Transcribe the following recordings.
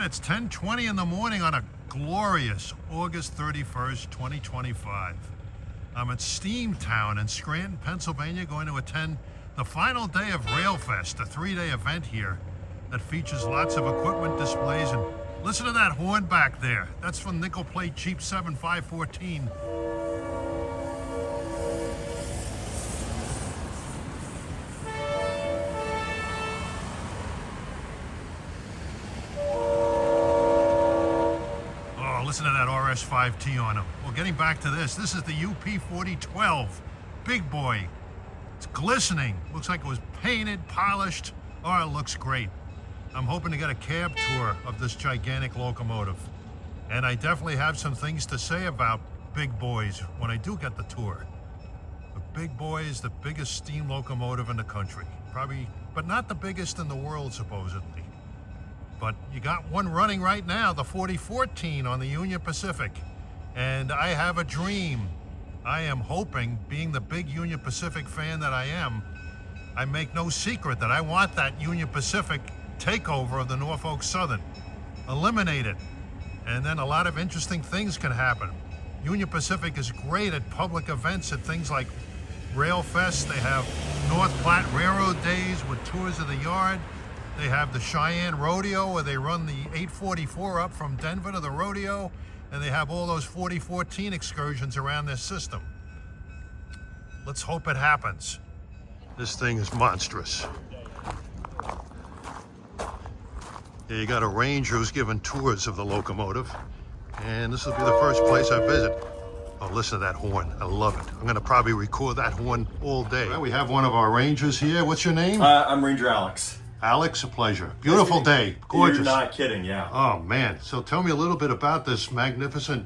It's 10:20 in the morning on a glorious August 31st, 2025. I'm at Steamtown in Scranton, Pennsylvania, going to attend the final day of Railfest, a 3-day event here that features lots of equipment displays. And listen to that horn back there. That's from nickel plate Jeep 7514. Listen to that RS5T on them. Well, getting back to this is the UP 4012 big boy. It's glistening. Looks like it was painted, polished. Oh, it looks great. I'm hoping to get a cab tour of this gigantic locomotive. And I definitely have some things to say about big boys when I do get the tour. The big boy is the biggest steam locomotive in the country. Probably, but not the biggest in the world, supposedly. But you got one running right now, the 4014 on the Union Pacific. And I have a dream. I am hoping, being the big Union Pacific fan that I am, I make no secret that I want that Union Pacific takeover of the Norfolk Southern. Eliminate it. And then a lot of interesting things can happen. Union Pacific is great at public events, at things like Railfest. They have North Platte Railroad Days with tours of the yard. They have the Cheyenne Rodeo, where they run the 844 up from Denver to the rodeo, and they have all those 4014 excursions around their system. Let's hope it happens. This thing is monstrous. Yeah, you got a ranger who's giving tours of the locomotive, and this will be the first place I visit. Oh, listen to that horn. I love it. I'm going to probably record that horn all day. Well, we have one of our rangers here. What's your name? I'm Ranger Alex. Alex, a pleasure. Beautiful day. Gorgeous. You're not kidding, yeah. Oh, man. So tell me a little bit about this magnificent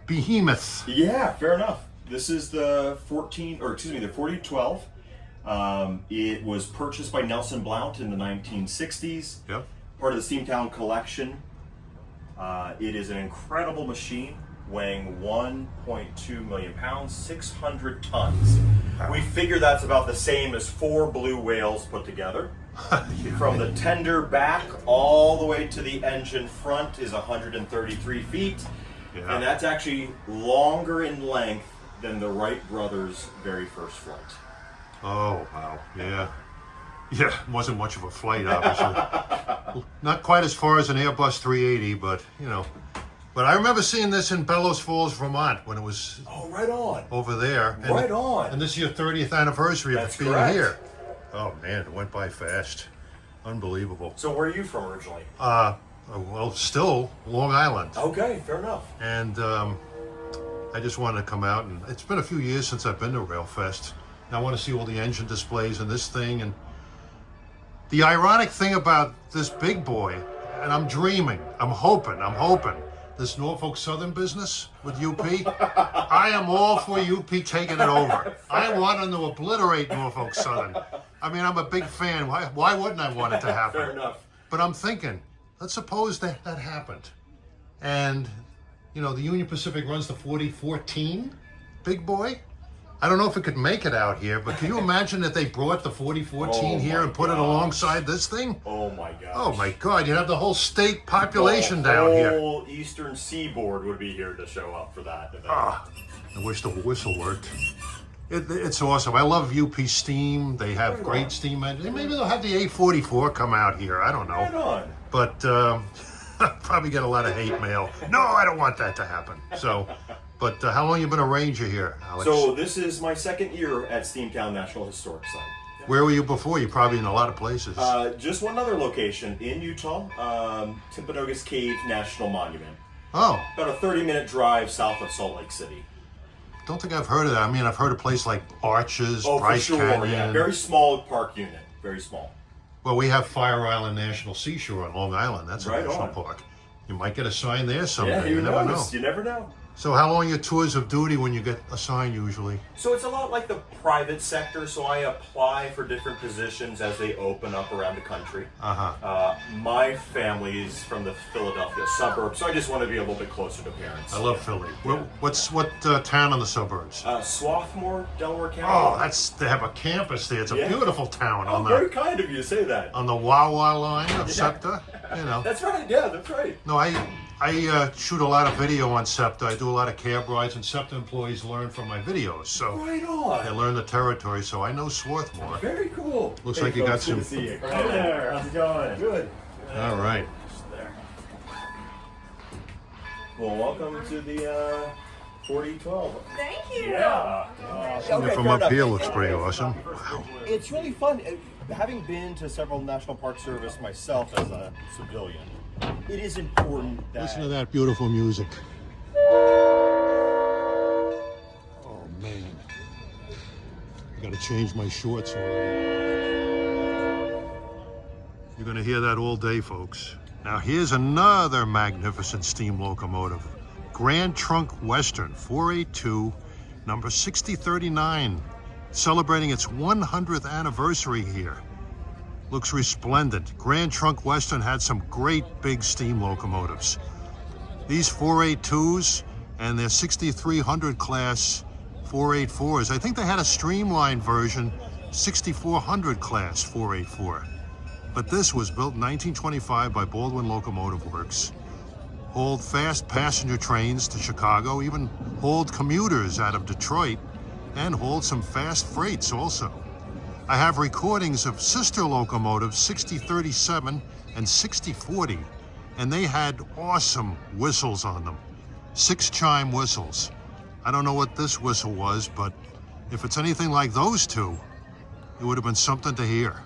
behemoth. Yeah, fair enough. This is the 4012. It was purchased by Nelson Blount in the 1960s. Yep. Part of the Steamtown collection. It is an incredible machine, weighing 1.2 million pounds, 600 tons. Wow. We figure that's about the same as 4 blue whales put together. Yeah. From the tender back all the way to the engine front is 133 feet. Yeah. And that's actually longer in length than the Wright brothers' very first flight. Oh, wow. Yeah. Yeah, it wasn't much of a flight, obviously. Not quite as far as an Airbus 380, but, you know. But I remember seeing this in Bellows Falls, Vermont, when it was right on over there. And, right on. And this is your 30th anniversary That's of being correct. here. Oh, man, it went by fast. Unbelievable. So where are you from originally? Well, still Long Island. Okay, fair enough. And I just wanted to come out, and it's been a few years since I've been to Railfest. And I want to see all the engine displays and this thing. And the ironic thing about this big boy, and I'm dreaming, I'm hoping, this Norfolk Southern business with UP, I am all for UP taking it over. I want them to obliterate Norfolk Southern. I mean, I'm a big fan. Why wouldn't I want it to happen? Fair enough. But I'm thinking, let's suppose that happened. And, you know, the Union Pacific runs the 4014 big boy. I don't know if it could make it out here, but can you imagine if they brought the 4014 here and put it alongside this thing? Oh my gosh. Oh my God, you'd have the whole state population down here. The whole eastern seaboard would be here to show up for that event. I wish the whistle worked. It's awesome. I love UP Steam. They have great steam engines. Maybe they'll have the 844 come out here. I don't know. Right on. But probably get a lot of hate mail. No, I don't want that to happen. So. But how long have you been a ranger here, Alex? So this is my second year at Steamtown National Historic Site. Yeah. Where were you before? You're probably in a lot of places. Just one other location in Utah, Timpanogos Cave National Monument. Oh. About a 30-minute drive south of Salt Lake City. Don't think I've heard of that. I mean, I've heard of places like Arches, Bryce for sure, Canyon. Yeah. Very small park unit, very small. Well, we have Fire Island National Seashore on Long Island. That's a national park. You might get a sign there someday. Yeah, you never know. You never know. So how long are your tours of duty when you get assigned usually? So it's a lot like the private sector. So I apply for different positions as they open up around the country. My family is from the Philadelphia suburbs, so I just want to be a little bit closer to parents. I love Philly. Yeah. What town in the suburbs? Swarthmore, Delaware County. Oh, they have a campus there. It's a beautiful town. Very kind of you to say that. On the Wawa line of SEPTA. You know. That's right. Yeah, that's right. No, I shoot a lot of video on SEPTA. I do a lot of cab rides, and SEPTA employees learn from my videos. So Right on. they learn the territory, so I know Swarthmore. Very cool. Looks like you got some. Good to see you. Hi there. How's it going? Good. All right. There. Well, welcome to the 4012. Thank you. Yeah. Seeing it from up here looks pretty awesome. Wow. It's really fun. Having been to several National Park Service myself as a civilian, it is important that... Listen to that beautiful music. Oh, man. I gotta change my shorts already. You're gonna hear that all day, folks. Now, here's another magnificent steam locomotive. Grand Trunk Western 482, number 6039, celebrating its 100th anniversary here. Looks resplendent. Grand Trunk Western had some great big steam locomotives. These 482s and their 6300 class 484s, I think they had a streamlined version, 6400 class 484. But this was built in 1925 by Baldwin Locomotive Works. Hauled fast passenger trains to Chicago, even hauled commuters out of Detroit, and hauled some fast freights also. I have recordings of sister locomotives 6037 and 6040, and they had awesome whistles on them. 6-chime whistles. I don't know what this whistle was, but if it's anything like those two, it would have been something to hear.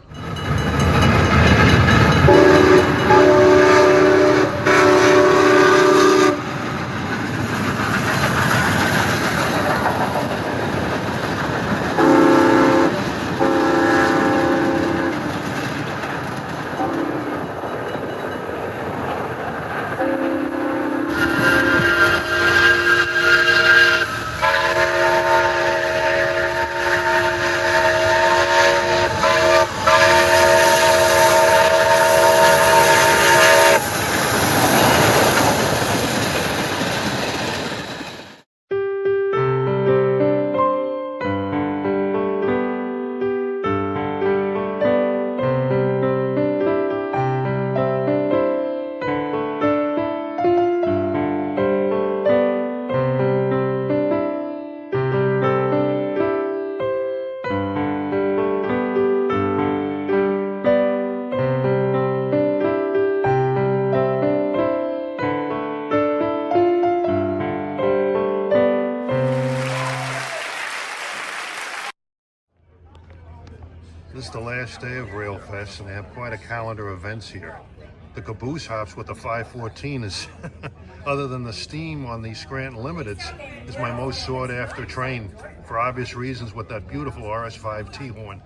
This is the last day of Railfest, and they have quite a calendar of events here. The caboose hops with the 514 is, other than the steam on the Scranton Limiteds, is my most sought after train for obvious reasons with that beautiful RS5T horn.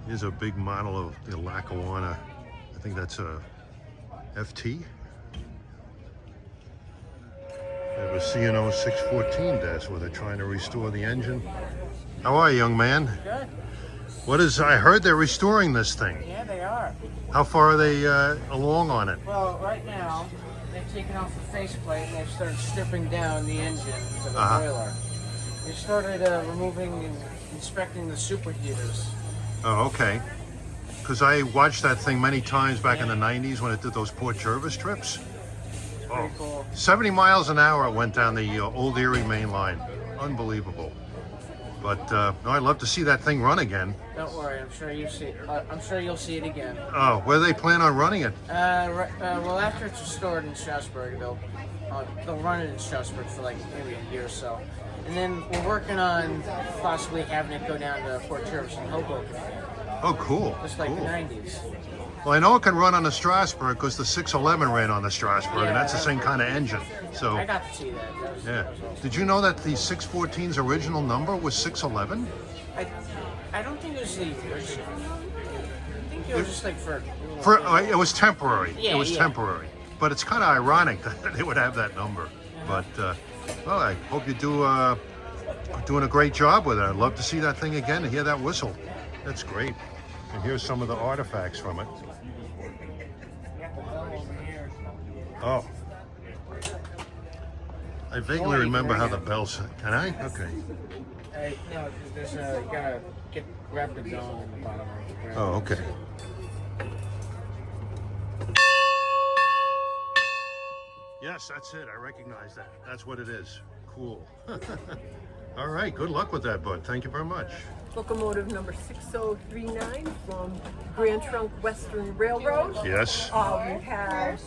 Here's a big model of the Lackawanna. I think that's a FT. They have a C&O 614 desk where they're trying to restore the engine. How are you, young man? Good. I heard they're restoring this thing. Yeah, they are. How far are they along on it? Well, right now, they've taken off the faceplate and they've started stripping down the engine to the boiler. They started removing and inspecting the superheaters. Oh, okay. Because I watched that thing many times back in the 90s when it did those Port Jervis trips. Pretty cool. 70 miles an hour it went down the Old Erie main line. Unbelievable. But no, I'd love to see that thing run again. Don't worry, I'm sure you'll see it again. Oh, where do they plan on running it? Well, after it's restored in Strasburg, they'll run it in Strasburg for like maybe a year or so. And then we're working on possibly having it go down to Fort Jervis and Hoboken again. Oh, cool. Just like cool. the 90s. Well, I know it can run on the Strasburg because the 611 ran on the Strasburg, and that's the same kind of engine. So I got to see that. yeah. Did you know that the 614's original number was 611? I don't think it was the original. I think it was just like for It was temporary. Yeah, it was yeah. temporary. But it's kind of ironic that they would have that number. But well, I hope you are doing a great job with it. I'd love to see that thing again and hear that whistle. That's great. And here's some of the artifacts from it. Oh. I vaguely remember how the bells. Can I? Okay. No, there's you gotta grab the dome in the bottom of the ground. Oh, okay. Yes, that's it. I recognize that. That's what it is. Cool. All right, good luck with that, bud. Thank you very much. Locomotive number 6039 from Grand Trunk Western Railroad. Yes. We have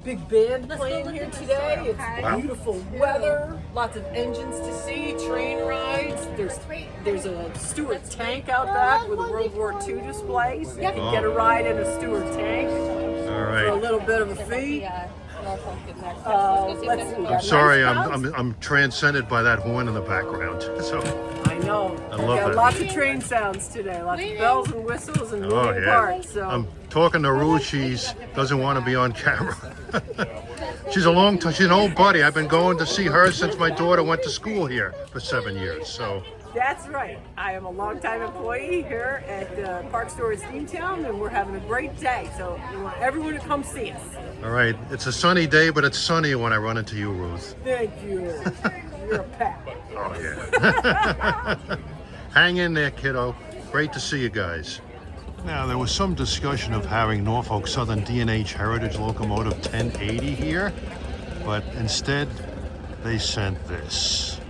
big band playing here today. It's beautiful weather, lots of engines to see, train rides. There's a Stuart tank out back with a World War II display, so you can get a ride in a Stuart tank All for a right. little bit of a fee. Let's see. I'm sorry, I'm transcended by that horn in the background. So I know. I We've love got that. lots of train sounds today, lots of bells and whistles and Oh moving yeah. parts. So. I'm talking to Rue. She doesn't want to be on camera. She's an old buddy. I've been going to see her since my daughter went to school here for 7 years. So That's right. I am a longtime employee here at the Park Store at Steamtown, and we're having a great day. So we want everyone to come see us. all right, it's a sunny day, but it's sunnier when I run into you, Ruth. Thank you. You're a pal. Oh yeah. Hang in there, kiddo. Great to see you guys. Now, there was some discussion of having Norfolk Southern D&H Heritage Locomotive 1080 here, but instead they sent this.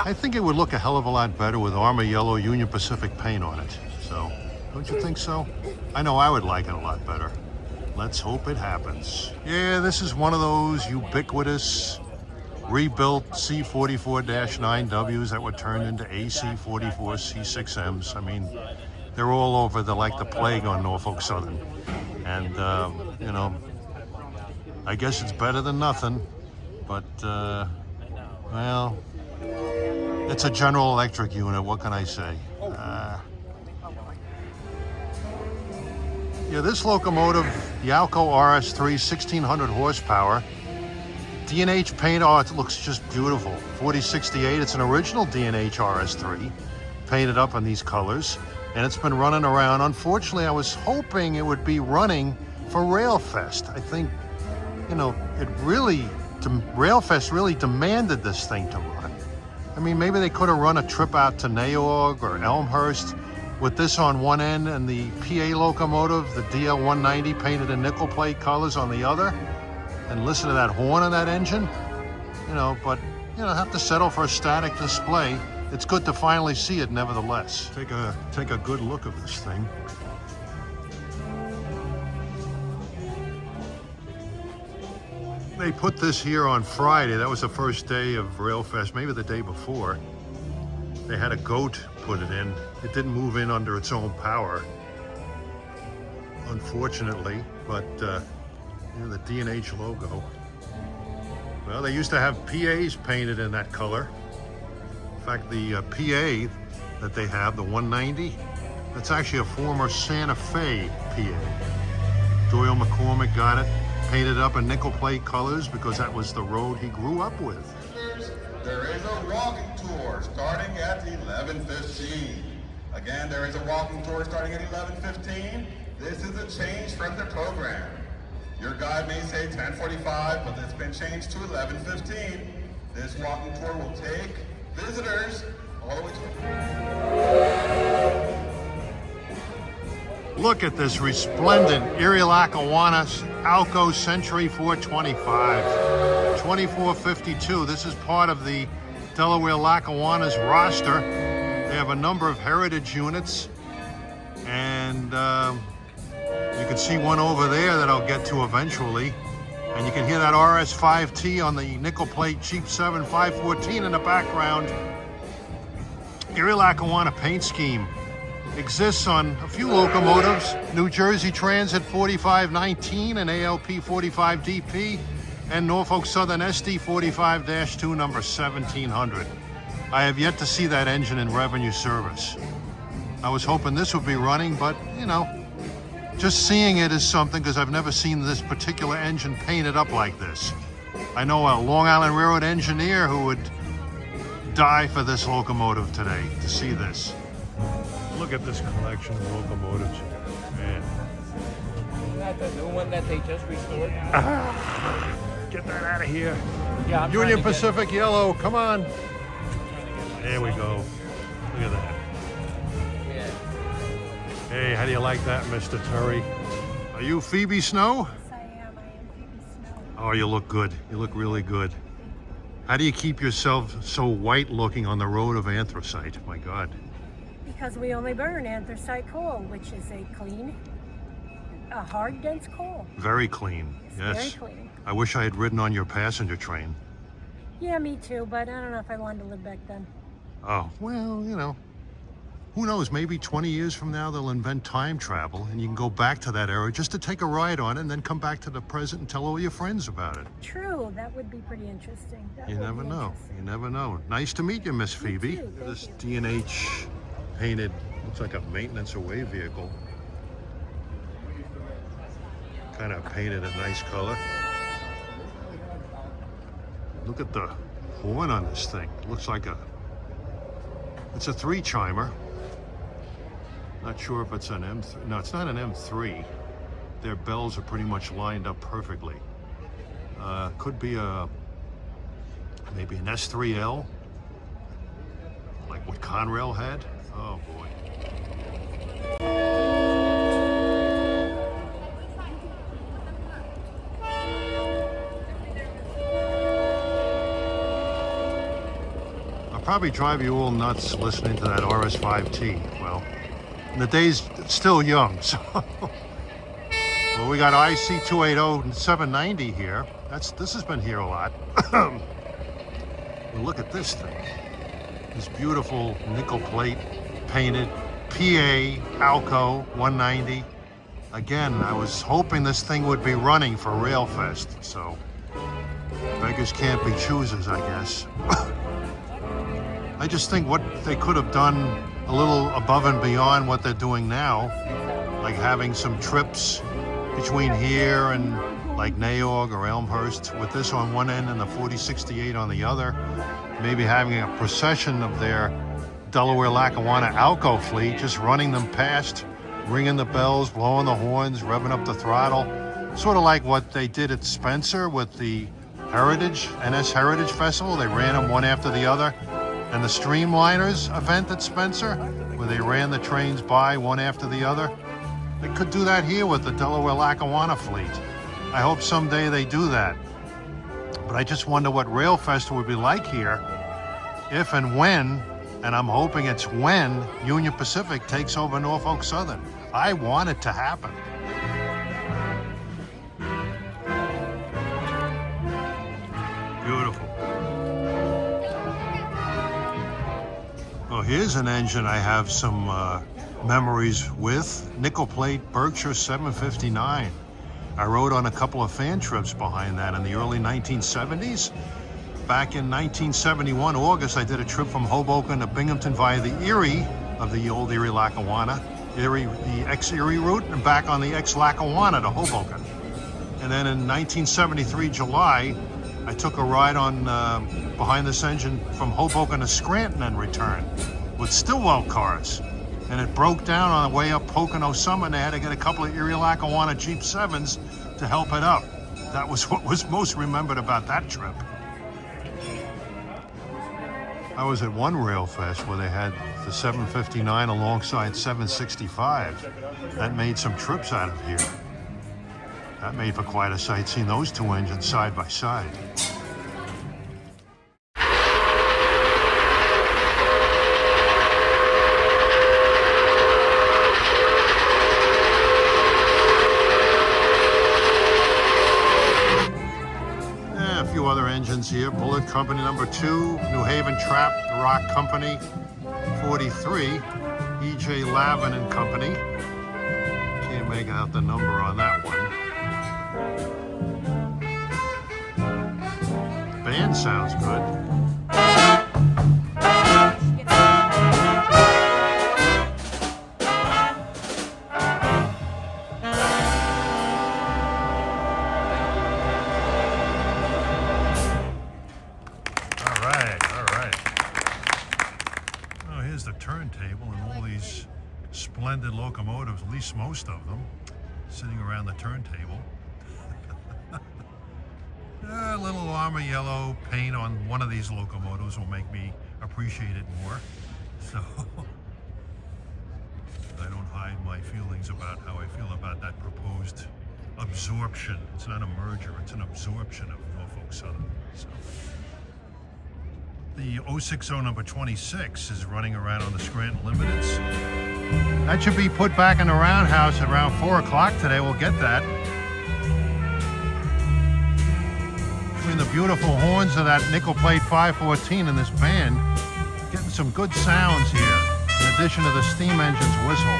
I think it would look a hell of a lot better with Armor Yellow Union Pacific paint on it. So, don't you think so? I know I would like it a lot better. Let's hope it happens. Yeah, this is one of those ubiquitous rebuilt C44-9Ws that were turned into AC44 C6Ms. I mean, they're all over like the plague on Norfolk Southern. And, you know, I guess it's better than nothing, but, well, it's a General Electric unit. What can I say? Yeah, this locomotive, the Alco RS3, 1600 horsepower. D&H paint, oh, it looks just beautiful. 4068, it's an original D&H RS3, painted up in these colors, and it's been running around. Unfortunately, I was hoping it would be running for Railfest. I think, you know, Railfest really demanded this thing to run. I mean, maybe they could have run a trip out to Nayorg or Elmhurst with this on one end and the PA locomotive, the DL190 painted in nickel plate colors on the other, and listen to that horn on that engine, you know, but, you know, have to settle for a static display. It's good to finally see it nevertheless. Take a good look of this thing. They put this here on Friday. That was the first day of Railfest, maybe the day before. They had a goat put it in. It didn't move in under its own power, unfortunately, but you know, the D&H logo. Well, they used to have PAs painted in that color. In fact, the PA that they have, the 190, that's actually a former Santa Fe PA. Doyle McCormick got it painted up in nickel plate colors because that was the road he grew up with. There is a walking tour starting at 11:15. Again, there is a walking tour starting at 11:15. This is a change from the program. Your guide may say 10:45, but it's been changed to 11:15. This walking tour will take visitors all the way to... Look at this resplendent Erie Lackawanna Alco Century 425. 2452. This is part of the Delaware Lackawanna's roster. They have a number of heritage units, and you can see one over there that I'll get to eventually. And you can hear that RS5T on the nickel plate Cheap 7 514 in the background. Erie Lackawanna paint scheme exists on a few locomotives: New Jersey Transit 4519 and ALP 45DP, and Norfolk Southern SD 45-2 number 1700. I have yet to see that engine in revenue service. I was hoping this would be running, but you know, just seeing it is something, because I've never seen this particular engine painted up like this. I know a Long Island Railroad engineer who would die for this locomotive today to see this. Look at this collection of locomotives, man. Isn't that the new one that they just restored? Get that out of here. Yeah, I'm Union trying to get- Pacific yellow, come on. There we go. Look at that. Yeah. Hey, how do you like that, Mr. Terry? Are you Phoebe Snow? Yes, I am. I am Phoebe Snow. Oh, you look good. You look really good. How do you keep yourself so white looking on the road of anthracite? My God. Because we only burn anthracite coal, which is a hard, dense coal. Very clean. It's Yes. very clean. I wish I had ridden on your passenger train. Yeah, me too, but I don't know if I wanted to live back then. Oh, well, you know, who knows? Maybe 20 years from now they'll invent time travel and you can go back to that era just to take a ride on it and then come back to the present and tell all your friends about it. True, that would be pretty interesting. That You would never be know. interesting. You never know. Nice to meet you, Miss Phoebe. too. Thank This you. D&H painted, looks like a maintenance away vehicle. Kind of painted a nice color. Look at the horn on this thing. Looks like it's a 3-chimer. Not sure if it's an M3. No, it's not an M3. Their bells are pretty much lined up perfectly. Could be maybe an S3L, like what Conrail had. Oh boy. I'll probably drive you all nuts listening to that RS5T. Well, the day's still young, so. Well, we got IC 280 and 790 here. This has been here a lot. Well, look at this thing. This beautiful nickel plate painted PA Alco 190. Again, I was hoping this thing would be running for Railfest, so beggars can't be choosers, I guess. I just think what they could have done a little above and beyond what they're doing now, like having some trips between here and like Nayorg or Elmhurst with this on one end and the 4068 on the other, maybe having a procession of their Delaware Lackawanna Alco fleet, just running them past, ringing the bells, blowing the horns, revving up the throttle, sort of like what they did at Spencer with the NS Heritage Festival. They ran them one after the other. And the Streamliners event at Spencer, where they ran the trains by one after the other. They could do that here with the Delaware Lackawanna fleet. I hope someday they do that. But I just wonder what Railfest would be like here if and when, and I'm hoping it's when, Union Pacific takes over Norfolk Southern. I want it to happen. Beautiful. Well, here's an engine I have some memories with. Nickel plate Berkshire 759. I rode on a couple of fan trips behind that in the early 1970s. Back in 1971, August, I did a trip from Hoboken to Binghamton via the Erie of the old Erie Lackawanna, the ex-Erie route, and back on the ex-Lackawanna to Hoboken. And then in 1973, July, I took a ride on behind this engine from Hoboken to Scranton and returned with Stillwell cars. And it broke down on the way up Pocono Summit, and they had to get a couple of Erie Lackawanna Jeep 7s to help it up. That was what was most remembered about that trip. I was at one Railfest where they had the 759 alongside 765. That made some trips out of here. That made for quite a sight, seeing those two engines side by side. A few other engines here. Bullet Company number 2, New Haven Trap, The Rock Company 43, E.J. Lavin and Company. Can't make out the number on that one. Band sounds good. Turntable and all these splendid locomotives, at least most of them, sitting around the turntable. A little armor yellow paint on one of these locomotives will make me appreciate it more. So I don't hide my feelings. feelings about how I feel about that proposed absorption. It's not a merger, it's an absorption of Norfolk Southern. So, the 060 number 26 is running around on the Scranton Limiteds. That should be put back in the Roundhouse at around 4 o'clock today. We'll get that. Between the beautiful horns of that nickel plate 514 and this band, getting some good sounds here, in addition to the steam engine's whistle.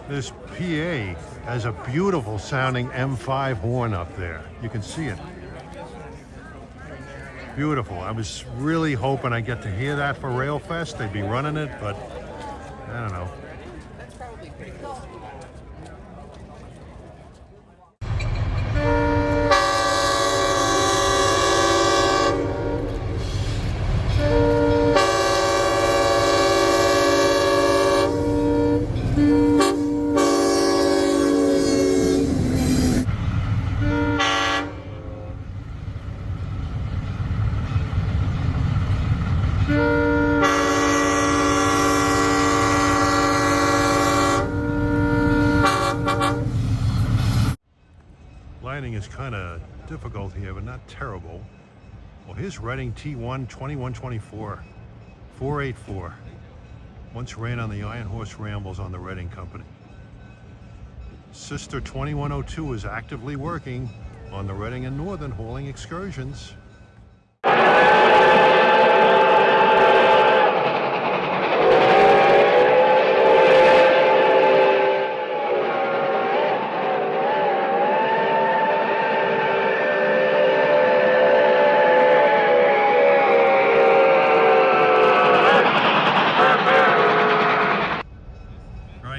This PA has a beautiful sounding M5 horn up there. You can see it. Beautiful. I was really hoping I get to hear that for Railfest. They'd be running it, but I don't know. Lighting is kind of difficult here, but not terrible. Well, here's Reading T1 2124 484. Once ran on the Iron Horse Rambles on the Reading Company. Sister 2102 is actively working on the Reading and Northern hauling excursions.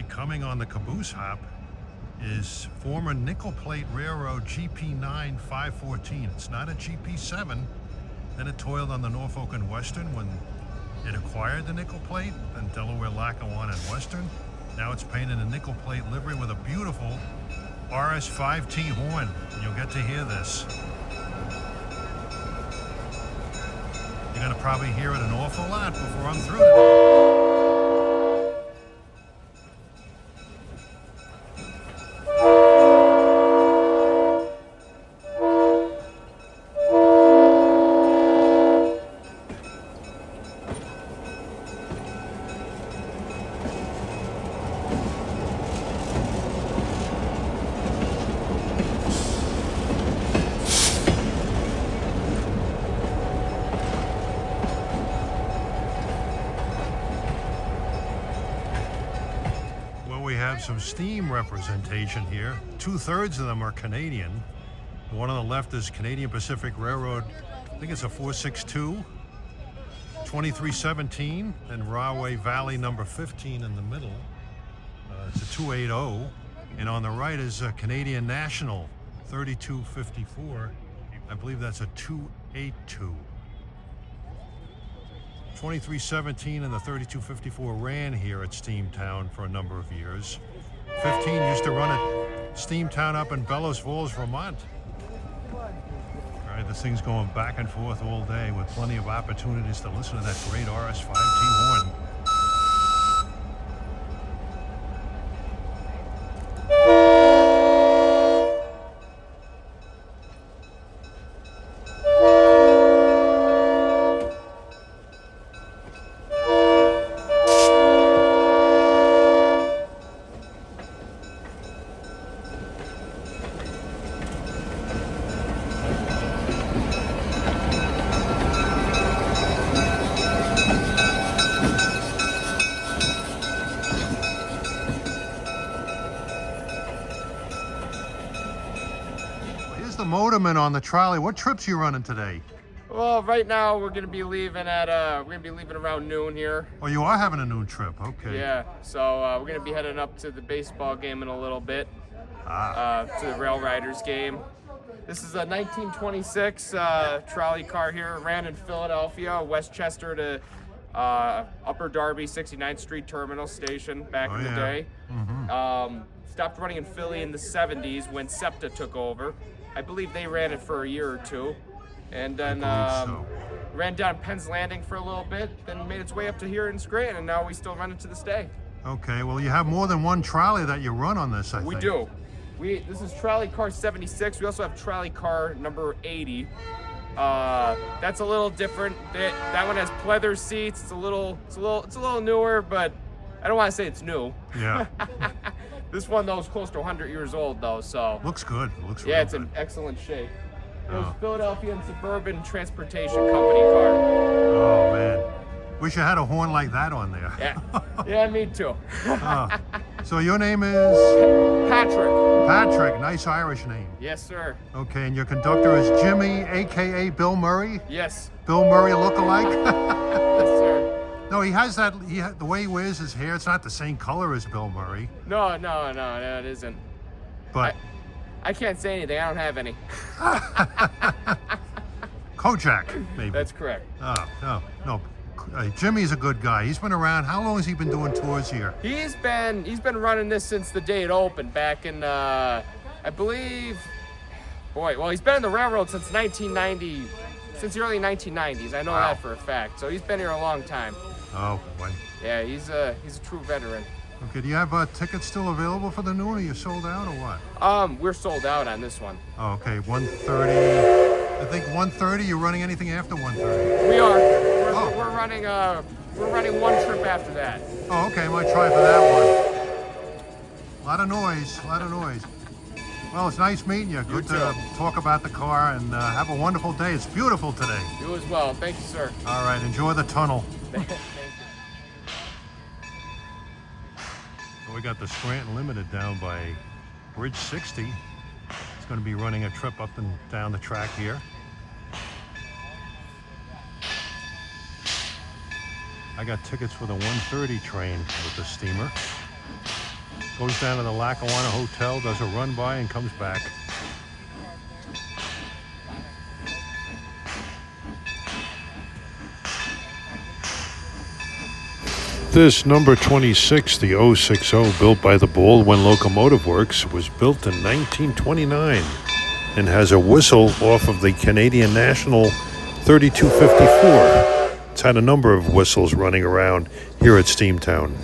Coming on the caboose hop is former nickel plate railroad GP9 514. It's not a GP7. Then it toiled on the Norfolk and Western when it acquired the nickel plate, then Delaware Lackawanna and Western. Now it's painted a nickel plate livery with a beautiful RS5T horn. And you'll get to hear this. You're gonna probably hear it an awful lot before I'm through today. Some steam representation here. 2/3 of them are Canadian. The one on the left is Canadian Pacific Railroad. I think it's a 462, 2317, and Rahway Valley number 15 in the middle. It's a 280, and on the right is a Canadian National 3254. I believe that's a 282. 2317 and the 3254 ran here at Steamtown for a number of years. 15 used to run at Steamtown up in Bellows Falls, Vermont. All right, this thing's going back and forth all day with plenty of opportunities to listen to that great RS5T horn. The motorman on the trolley. What trips you running today? Well, right now we're gonna be leaving around noon here. Oh, you are having a noon trip. Okay. Yeah. So we're gonna be heading up to the baseball game in a little bit. To the Rail Riders game. This is a 1926 trolley car here. Ran in Philadelphia, Westchester to Upper Darby 69th Street Terminal Station back in the yeah. day. Stopped running in Philly in the 70s when SEPTA took over. I believe they ran it for a year or two. And then so. ran down Penn's Landing for a little bit, then made its way up to here in Scranton, and now we still run it to this day. Okay, well, you have more than one trolley that you run on this, I think. We do. This is trolley car 76. We also have trolley car number 80. That's a little different. That one has pleather seats. It's a little newer, but I don't want to say it's new. Yeah. This one though is close to 100 years old though, so Looks good. It looks yeah, real it's good. in excellent shape. It was Oh. Philadelphia and Suburban Transportation Company car. Oh, man. Wish you had a horn like that on there. Yeah, me too. So your name is? Patrick. Patrick. Nice Irish name. Yes, sir. Okay, and your conductor is Jimmy, a.k.a. Bill Murray? Yes. Bill Murray look-alike? Yes, sir. No, he has that, the way he wears his hair, it's not the same color as Bill Murray. No, it isn't. But I can't say anything. I don't have any. Kojak, maybe. That's correct. No. Jimmy's a good guy. He's been around. How long has he been doing tours here? He's been running this since the day it opened back in I believe. Boy, well, he's been in the railroad since 1990, since the early 1990s. I know that for a fact. So he's been here a long time. Oh boy. Yeah, he's a true veteran. Okay, do you have tickets still available for the new one? Are you sold out or what? We're sold out on this one. Oh, okay, 1:30. I think 1:30. You're running anything after 1:30? We are. We're running one trip after that. Oh, okay. I might try for that one. A lot of noise. Well, it's nice meeting you. Good to talk about the car, and have a wonderful day. It's beautiful today. You as well. Thank you, sir. All right, enjoy the tunnel. Thank you. We got the Scranton Limited down by Bridge 60. It's going to be running a trip up and down the track here. I got tickets for the 1:30 train with the steamer. Goes down to the Lackawanna Hotel, does a run by, and comes back. This number 26, the 060, built by the Baldwin Locomotive Works, was built in 1929 and has a whistle off of the Canadian National 3254. It's had a number of whistles running around here at Steamtown.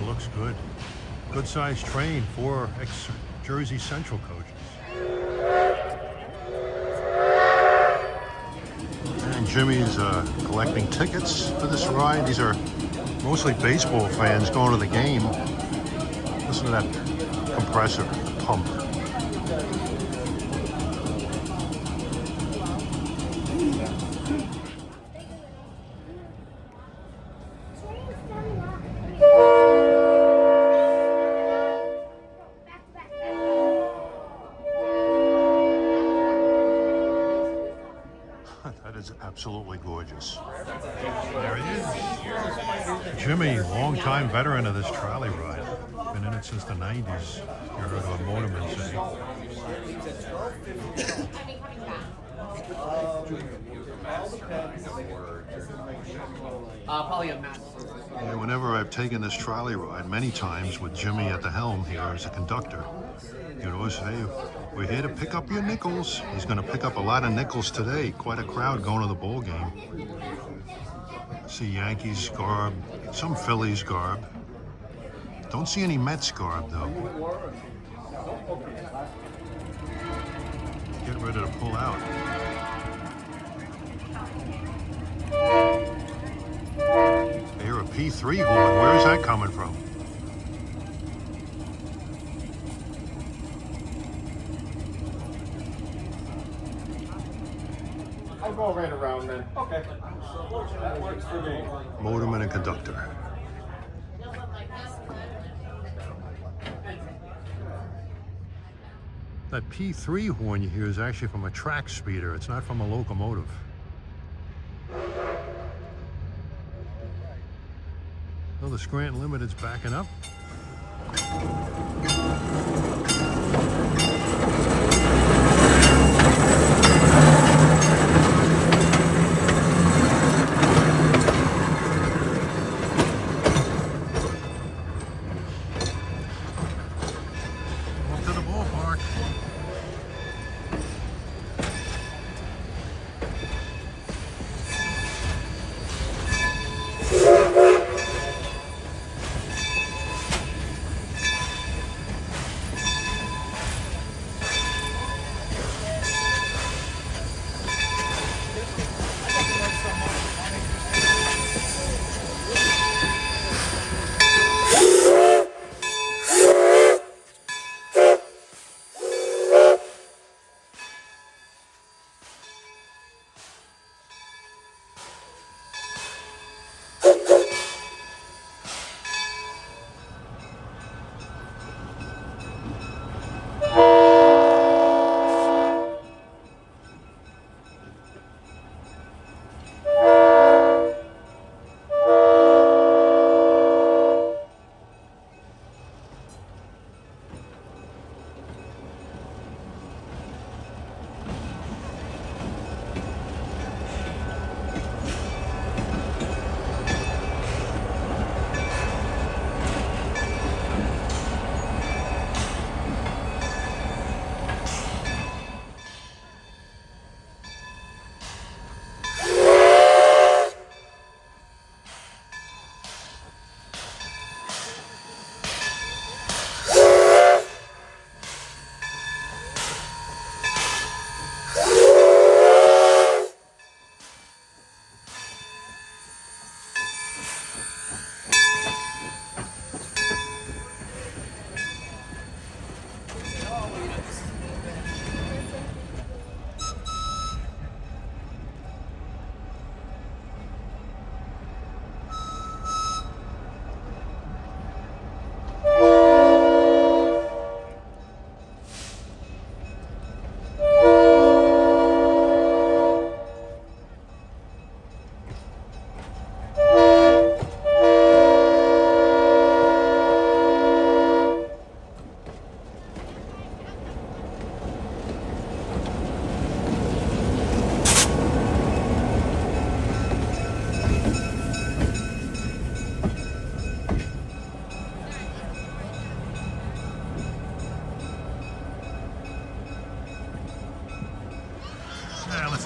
Looks good. Good sized train, 4 ex-Jersey Central coaches. And Jimmy's collecting tickets for this ride. These are mostly baseball fans going to the game. Listen to that compressor, pump. Absolutely gorgeous. There he is. Jimmy, long-time veteran of this trolley ride. Been in it since the 90s. You heard our motorman say. Probably a mess. Yeah, whenever I've taken this trolley ride, many times with Jimmy at the helm here as a conductor, you'd always say, we're here to pick up your nickels. He's going to pick up a lot of nickels today. Quite a crowd going to the ball game. See Yankees garb, some Phillies garb. Don't see any Mets garb, though. Get ready to pull out. P3 horn. Where is that coming from? I'll go right around then. Okay. That works for me. Motorman and conductor. That P3 horn you hear is actually from a track speeder. It's not from a locomotive. Well, the Scranton Limited's backing up. Off to the ballpark.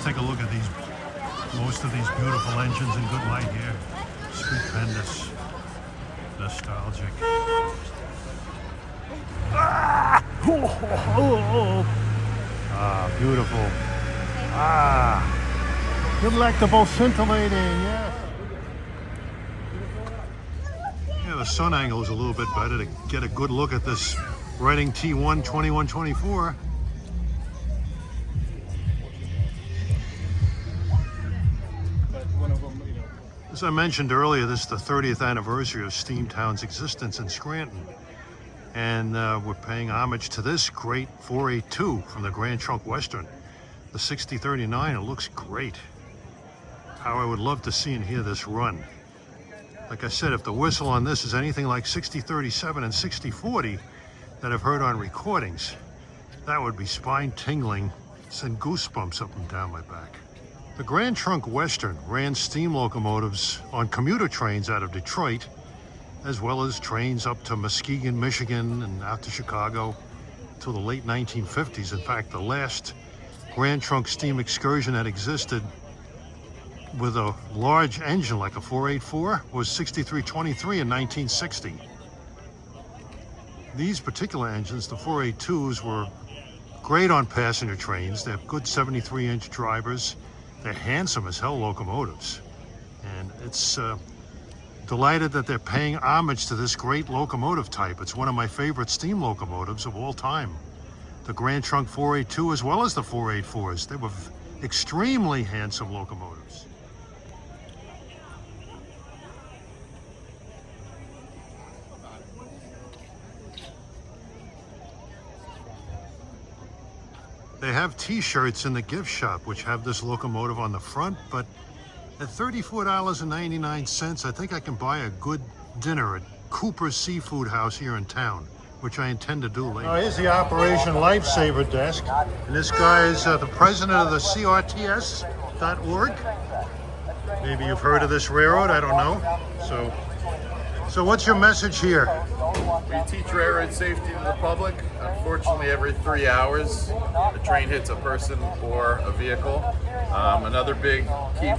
Take a look at these, most of these beautiful engines in good light here. Stupendous, nostalgic. Ah, beautiful. Delectable, scintillating, yes. Yeah, the sun angle is a little bit better to get a good look at this Reading T1 2124. As I mentioned earlier, this is the 30th anniversary of Steamtown's existence in Scranton. And we're paying homage to this great 482 from the Grand Trunk Western. The 6039, it looks great. How I would love to see and hear this run. Like I said, if the whistle on this is anything like 6037 and 6040 that I've heard on recordings, that would be spine-tingling, send goosebumps up and down my back. The Grand Trunk Western ran steam locomotives on commuter trains out of Detroit, as well as trains up to Muskegon, Michigan, and out to Chicago till the late 1950s. In fact, the last Grand Trunk steam excursion that existed with a large engine like a 484 was 6323 in 1960. These particular engines, the 482s, were great on passenger trains. They have good 73-inch drivers. They're handsome as hell locomotives. And it's Delighted that they're paying homage to this great locomotive type. It's one of my favorite steam locomotives of all time. The Grand Trunk 482 as well as the 484s. They were extremely handsome locomotives. They have t-shirts in the gift shop which have this locomotive on the front, but at $34.99, I think I can buy a good dinner at Cooper's Seafood House here in town, which I intend to do later. Here's the Operation Lifesaver desk, and this guy is the president of the CRTS.org. Maybe you've heard of this railroad, I don't know. So what's your message here? We teach railroad safety to the public. Unfortunately, every 3 hours, a train hits a person or a vehicle. Another big key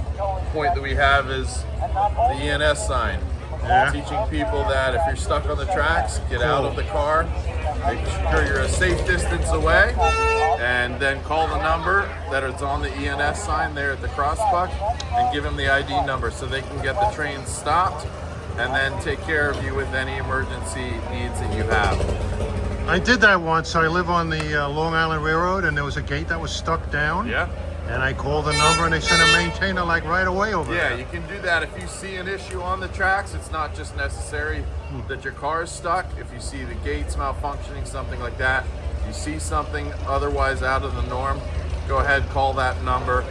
point that we have is the ENS sign. Yeah. Teaching people that if you're stuck on the tracks, get out of the car, make sure you're a safe distance away, and then call the number that is on the ENS sign there at the crossbuck and give them the ID number so they can get the train stopped and then take care of you with any emergency needs that you have. I did that once. I live on the Long Island Railroad, and there was a gate that was stuck down. Yeah. And I called the number, and they sent a maintainer like right away over there. Yeah, you can do that. If you see an issue on the tracks, it's not just necessary that your car is stuck. If you see the gates malfunctioning, something like that, you see something otherwise out of the norm, go ahead, call that number,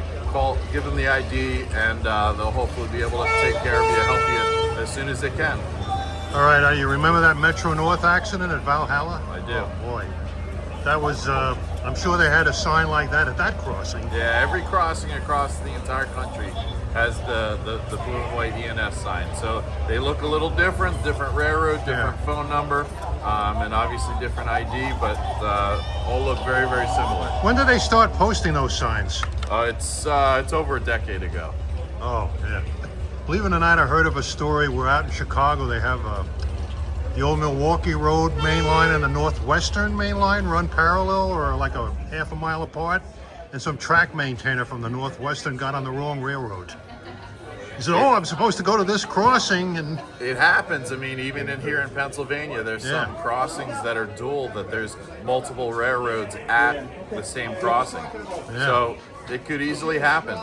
give them the ID, and they'll hopefully be able to take care of you, help you as soon as they can. All right, you remember that Metro North accident at Valhalla? I do. Oh, boy. That was, I'm sure they had a sign like that at that crossing. Yeah, every crossing across the entire country has the blue and white ENS sign. So they look a little different railroad, different phone number, and obviously different ID, but all look very, very similar. When did they start posting those signs? It's over a decade ago. Oh, yeah. Believe it or not, I heard of a story where out in Chicago they have the old Milwaukee Road main line and the Northwestern main line run parallel or like a half a mile apart, and some track maintainer from the Northwestern got on the wrong railroad. He said, "Oh, I'm supposed to go to this crossing," and it happens. I mean, even in here in Pennsylvania, there's some crossings that are dual, that there's multiple railroads at the same crossing. Yeah. So it could easily happen.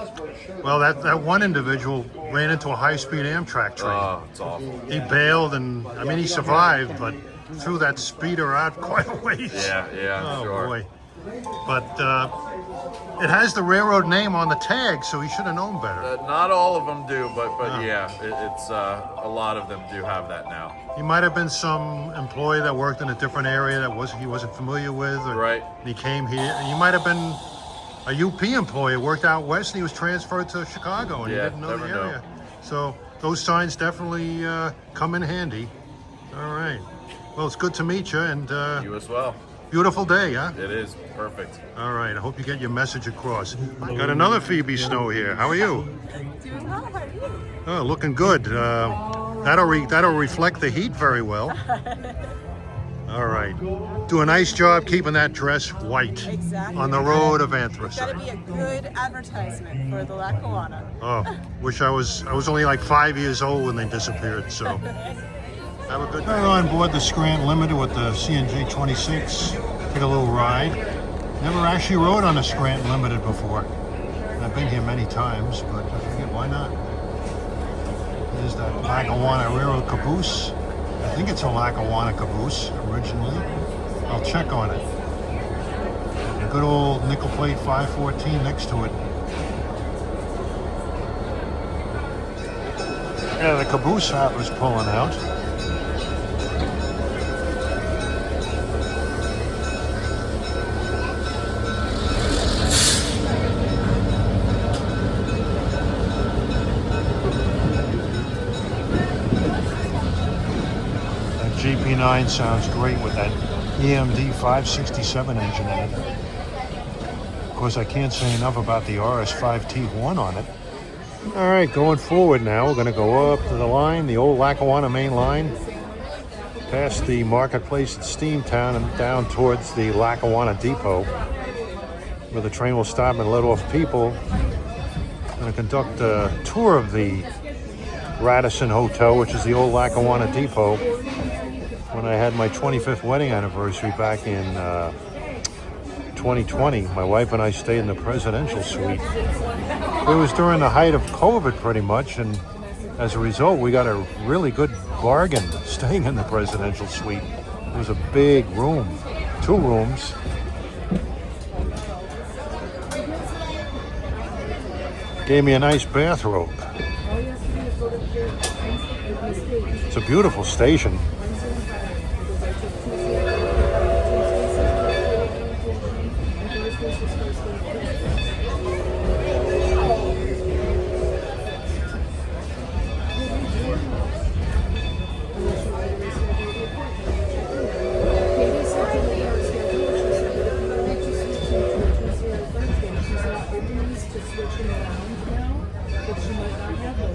Well, that one individual ran into a high-speed Amtrak train. Oh, it's awful. He bailed, and I mean, he survived, but threw that speeder out quite a ways. Yeah, I'm sure. Boy. But it has the railroad name on the tag, so he should have known better. Not all of them do, but yeah, it's a lot of them do have that now. He might have been some employee that worked in a different area that he wasn't familiar with. Or Right. He came here. He might have been a UP employee, worked out west, and he was transferred to Chicago, and he didn't know the never area. know. So those signs definitely come in handy. All right. Well, it's good to meet you, and You as well. beautiful day, huh? It is perfect. All right. I hope you get your message across. Got another Phoebe Snow here. How are you? Doing well, how are you? Oh, looking good. That'll reflect the heat very well. All right. Do a nice job keeping that dress white Exactly. on the road of It's got to anthracite. be a good advertisement for the Lackawanna. Oh, wish I was only like 5 years old when they disappeared. So have a good day. We're on board the Scranton Limited with the CNG 26. Take a little ride. Never actually rode on a Scranton Limited before. I've been here many times, but I figured why not? There's that Lackawanna Railroad caboose. I think it's a Lackawanna caboose originally. I'll check on it. A good old nickel plate 514 next to it. Yeah, the caboose hopper's pulling out. GP9 sounds great with that EMD 567 engine in it. Of course, I can't say enough about the RS5T1 on it. All right, going forward now, we're going to go up to the line, the old Lackawanna main line, past the marketplace at Steamtown and down towards the Lackawanna Depot, where the train will stop and let off people. I'm going to conduct a tour of the Radisson Hotel, which is the old Lackawanna Depot. When I had my 25th wedding anniversary back in 2020, my wife and I stayed in the presidential suite. It was during the height of COVID pretty much, and as a result, we got a really good bargain staying in the presidential suite. It was a big room, 2 rooms. Gave me a nice bathrobe. It's a beautiful station.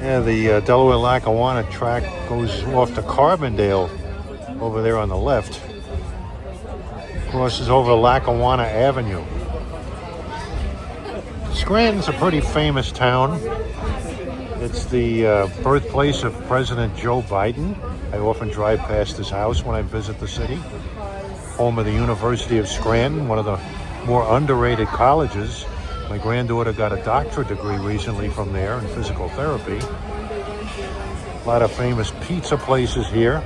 Yeah, the Delaware Lackawanna track goes off to Carbondale over there on the left. Crosses over Lackawanna Avenue. Scranton's a pretty famous town. It's the birthplace of President Joe Biden. I often drive past his house when I visit the city. Home of the University of Scranton, one of the more underrated colleges. My granddaughter got a doctorate degree recently from there in physical therapy. A lot of famous pizza places here.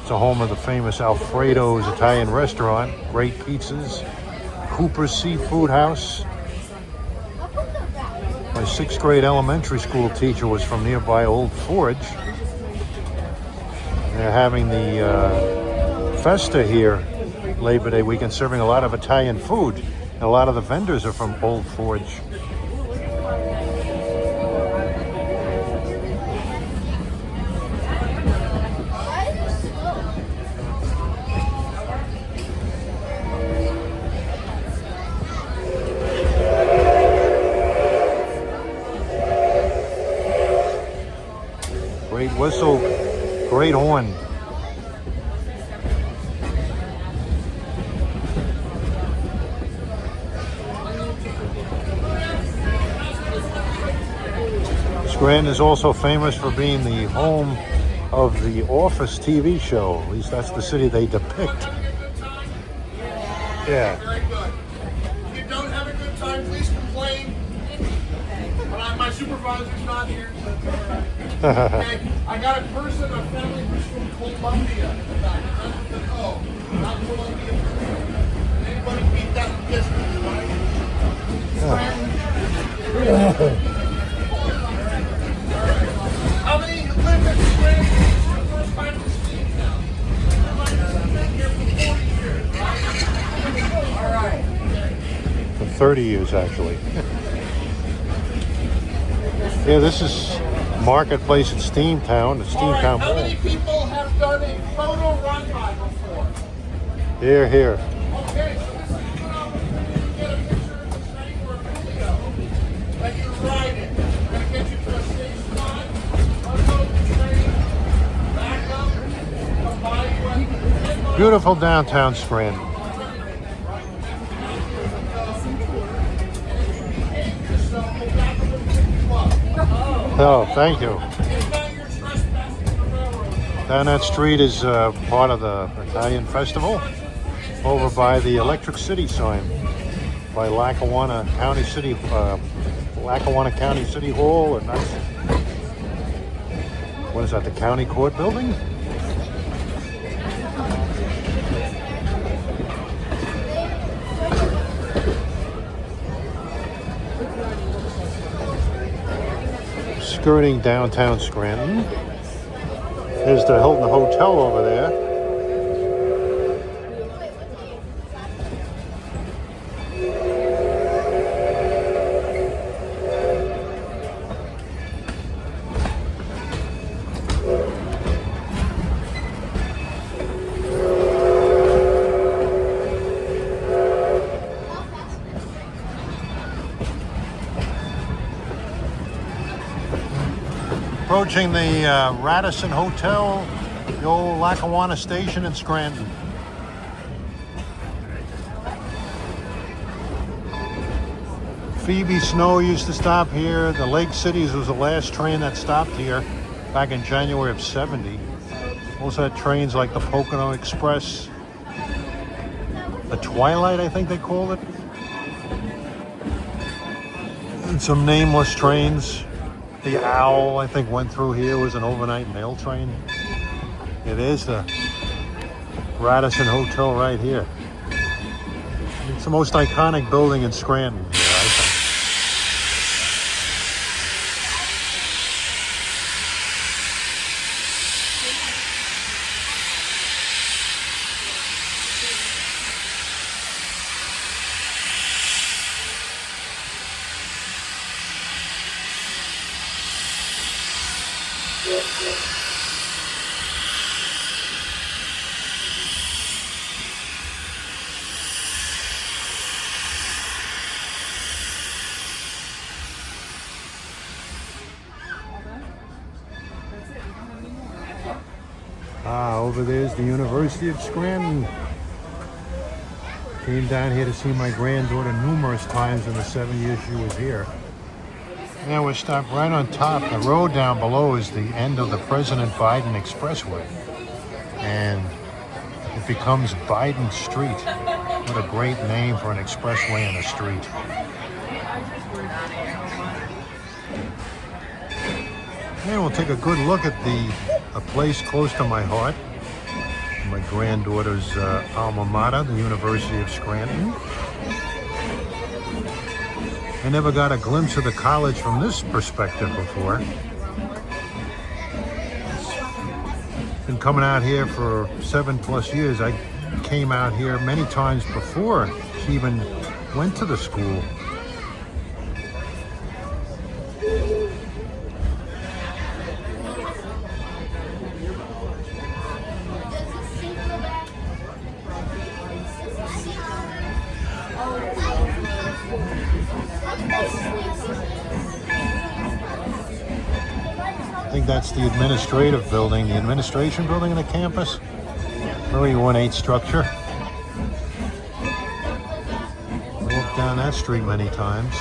It's a home of the famous Alfredo's Italian restaurant. Great pizzas. Cooper's Seafood House. My 6th grade elementary school teacher was from nearby Old Forge. They're having the Festa here, Labor Day weekend, serving a lot of Italian food. And a lot of the vendors are from Old Forge. Great whistle, great horn. Scranton is also famous for being the home of the Office TV show. At least that's the city they depict. Yeah. Very good. If you don't have a good time, please complain. But my supervisor's not here, so it's all right. Okay, I got a person, a family who's from Columbia in the back. Not Columbia. Anybody beat that distance, right? How many live in Scranton? It's your first time to Steamtown. Everybody's been here for 40 years, right? All right. For 30 years, actually. Yeah, this is Marketplace at Steamtown, the Steamtown How Mall. many people have done a photo run-by before? Here, here. Okay, so this is a good opportunity to get a picture of the train or a video that you're riding. We're going to get you to a safe spot, unload the train, back up, come by you. Beautiful downtown Scranton. Oh, thank you. Down that street is part of the Italian festival over by the Electric City sign by Lackawanna County City Hall. And that's, what is that, the county court building? Skirting downtown Scranton. There's the Hilton Hotel over there. Approaching the Radisson Hotel, the old Lackawanna station in Scranton. Phoebe Snow used to stop here. The Lake Cities was the last train that stopped here back in January of '70. Also had trains like the Pocono Express, the Twilight, I think they called it, and some nameless trains. The Owl, I think, went through here, was an overnight mail train. It is the Radisson Hotel right here. It's the most iconic building in Scranton here, I think. Over there's the University of Scranton. Came down here to see my granddaughter numerous times in the 7 years she was here. Now we're stopped right on top. The road down below is the end of the President Biden Expressway. And it becomes Biden Street. What a great name for an expressway and a street. And we'll take a good look at a place close to my heart. My granddaughter's alma mater, the University of Scranton. I never got a glimpse of the college from this perspective before. Been coming out here for 7+ years. I came out here many times before she even went to the school. I think that's the administrative building, the administration building in the campus. Very ornate structure. Walked down that street many times.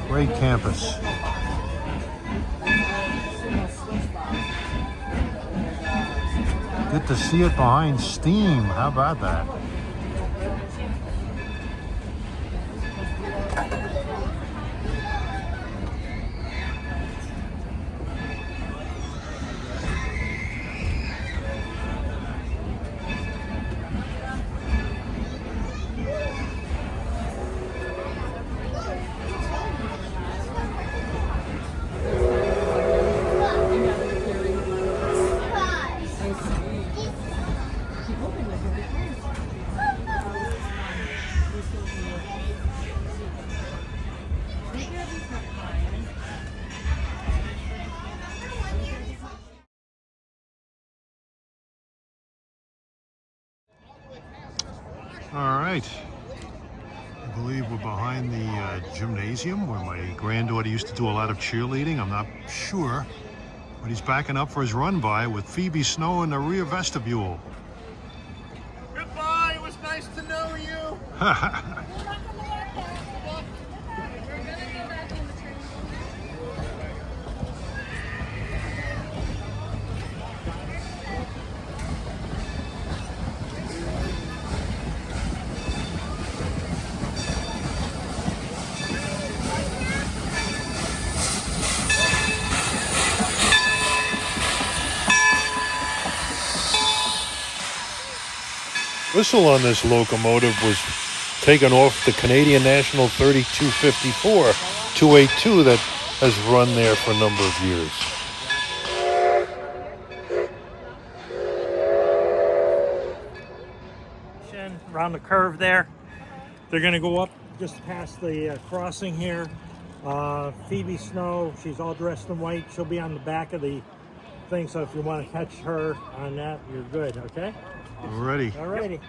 Great campus. Good to see it behind steam. How about that? All right, I believe we're behind the gymnasium where my granddaughter used to do a lot of cheerleading. I'm not sure, but he's backing up for his run-by with Phoebe Snow in the rear vestibule. Goodbye, it was nice to know you. Whistle on this locomotive was taken off the Canadian National 3254 282 that has run there for a number of years. Around the curve there. They're going to go up just past the crossing here. Phoebe Snow, she's all dressed in white. She'll be on the back of the thing, so if you want to catch her on that, you're good, okay? Alrighty. Alrighty.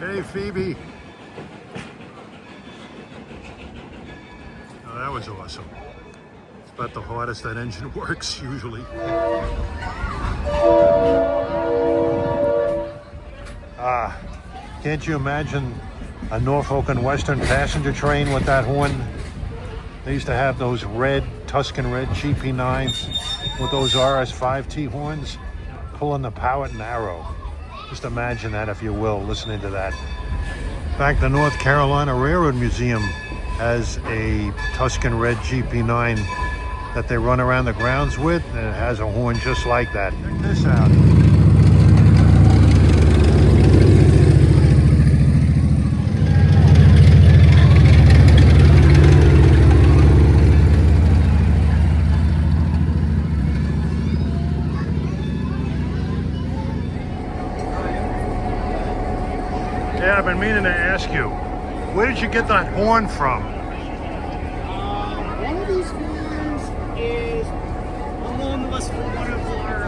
Hey, Phoebe. Oh, that was awesome. It's about the hardest that engine works usually. Can't you imagine a Norfolk and Western passenger train with that horn? They used to have those red, Tuscan red GP9s with those RS5T horns pulling the Powhatan and Arrow. Just imagine that, if you will, listening to that. In fact, the North Carolina Railroad Museum has a Tuscan red GP9 that they run around the grounds with, and it has a horn just like that. Check this out. Yeah, I've been meaning to ask you, where did you get that horn from? One of these horns is a loan to us from one of our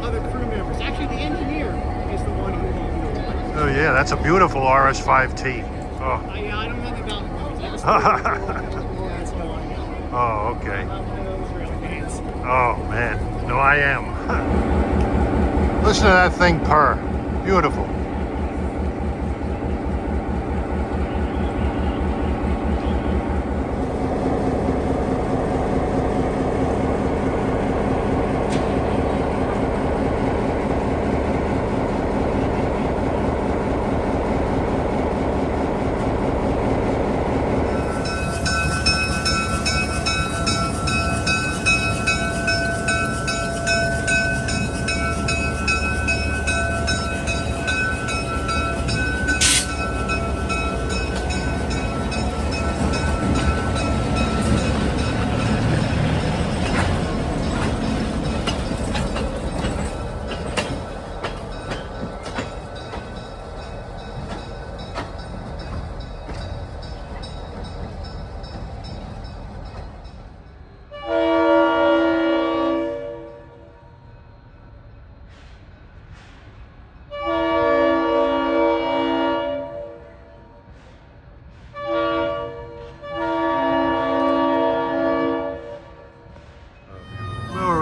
other crew members. Actually, the engineer is the one who loaned the one. Oh yeah, that's a beautiful RS5T. Oh. Yeah, I don't know about the horns. Oh, okay. I'm not one of those real fans. Oh man, no, I am. Listen to that thing purr. Beautiful.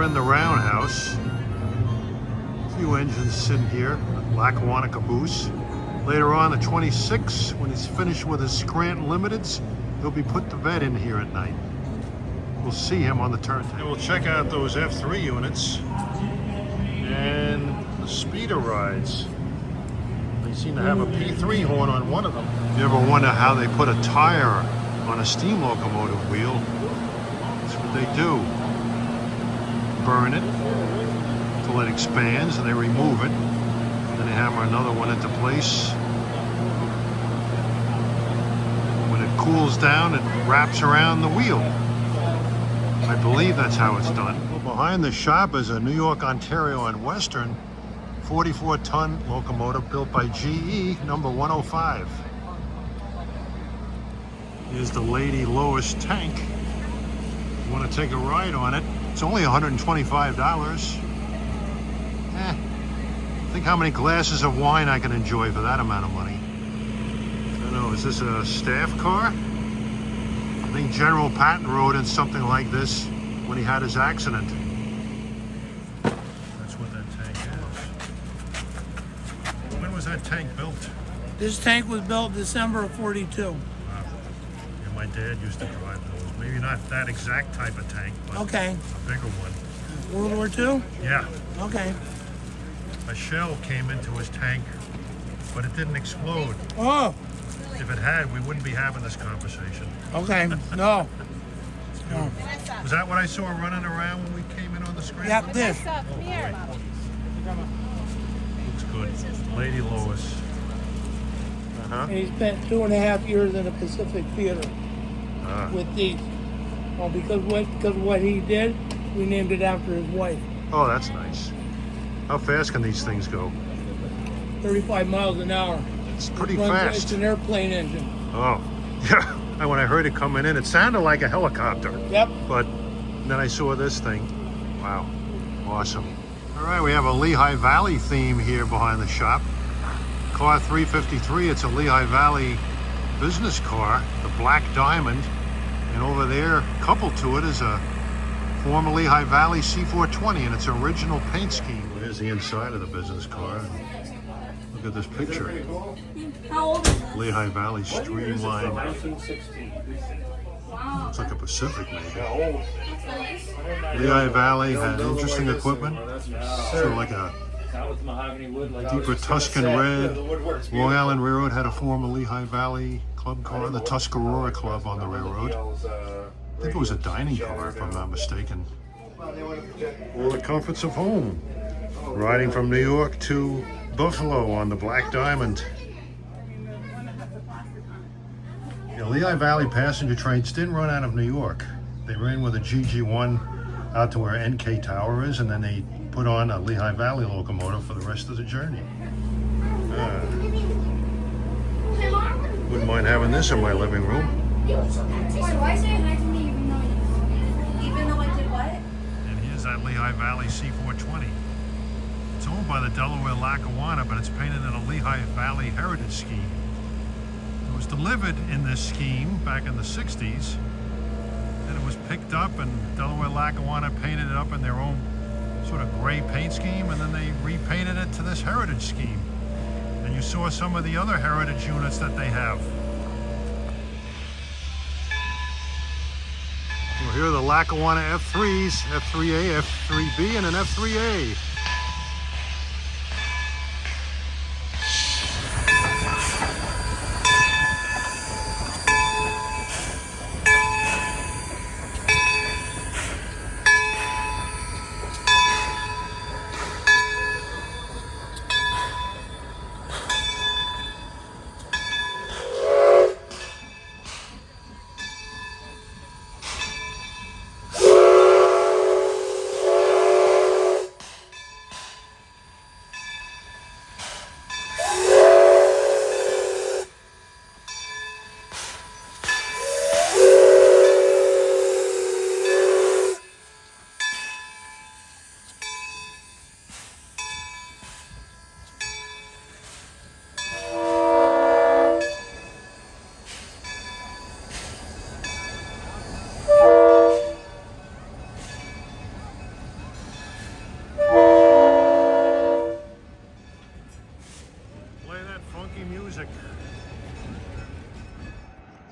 In the Roundhouse, a few engines sitting here, Lackawanna caboose. Later on, the 26th, when he's finished with his Scranton Limiteds, he'll be put to bed in here at night. We'll see him on the turntable. And we'll check out those F3 units and the speeder rides. They seem to have a P3 horn on one of them. If you ever wonder how they put a tire on a steam locomotive wheel, that's what they do. Burn it until it expands, and they remove it. Then they hammer another one into place. When it cools down, it wraps around the wheel. I believe that's how it's done. Well, behind the shop is a New York, Ontario and Western 44-ton locomotive built by GE, number 105. Here's the Lady Lois tank. You want to take a ride on it? It's only $125. Think how many glasses of wine I can enjoy for that amount of money. I don't know, is this a staff car? I think General Patton rode in something like this when he had his accident. That's what that tank is. When was that tank built? This tank was built December of '42. Wow. Yeah, my dad used to drive those. Maybe not that exact type of tank, but okay. A bigger one. World War II? Yeah. Okay. A shell came into his tank, but it didn't explode. Oh. If it had, we wouldn't be having this conversation. Okay. No. No. Was that what I saw running around when we came in on the screen? Yep, this. Looks good. Lady Lois. Uh-huh. And he spent 2.5 years in the Pacific Theater with these. Well, because of what he did, we named it after his wife. Oh, that's nice. How fast can these things go? 35 miles an hour. It's pretty fast. It's an airplane engine. Oh, yeah. And when I heard it coming in, it sounded like a helicopter. Yep. But then I saw this thing. Wow. Awesome. All right, we have a Lehigh Valley theme here behind the shop. car 353. It's a Lehigh Valley business car, the Black Diamond. And over there, coupled to it, is a former Lehigh Valley C420 in its original paint scheme. There's the inside of the business car. Look at this picture. How old is it? Lehigh Valley streamlined. 1916. Wow. Looks like a Pacific maybe. Lehigh Valley had interesting equipment. Sort of like a deeper Tuscan red. Long Island Railroad had a former Lehigh Valley club car, the Tuscarora Club on the railroad. I think it was a dining car, if I'm not mistaken. All the comforts of home. Riding from New York to Buffalo on the Black Diamond. The Lehigh Valley passenger trains didn't run out of New York. They ran with a GG1 out to where NK Tower is, and then they put on a Lehigh Valley locomotive for the rest of the journey. Wouldn't mind having this in my living room. Why say hi to me even though I did what? And here's that Lehigh Valley C420. It's owned by the Delaware Lackawanna, but it's painted in a Lehigh Valley heritage scheme. It was delivered in this scheme back in the 60s. Then it was picked up and Delaware Lackawanna painted it up in their own sort of gray paint scheme, and then they repainted it to this heritage scheme. And you saw some of the other heritage units that they have. Well, here are the Lackawanna F3s, F3A, F3B, and an F3A.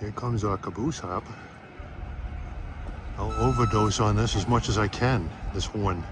Here comes our caboose hop. I'll overdose on this as much as I can, this one.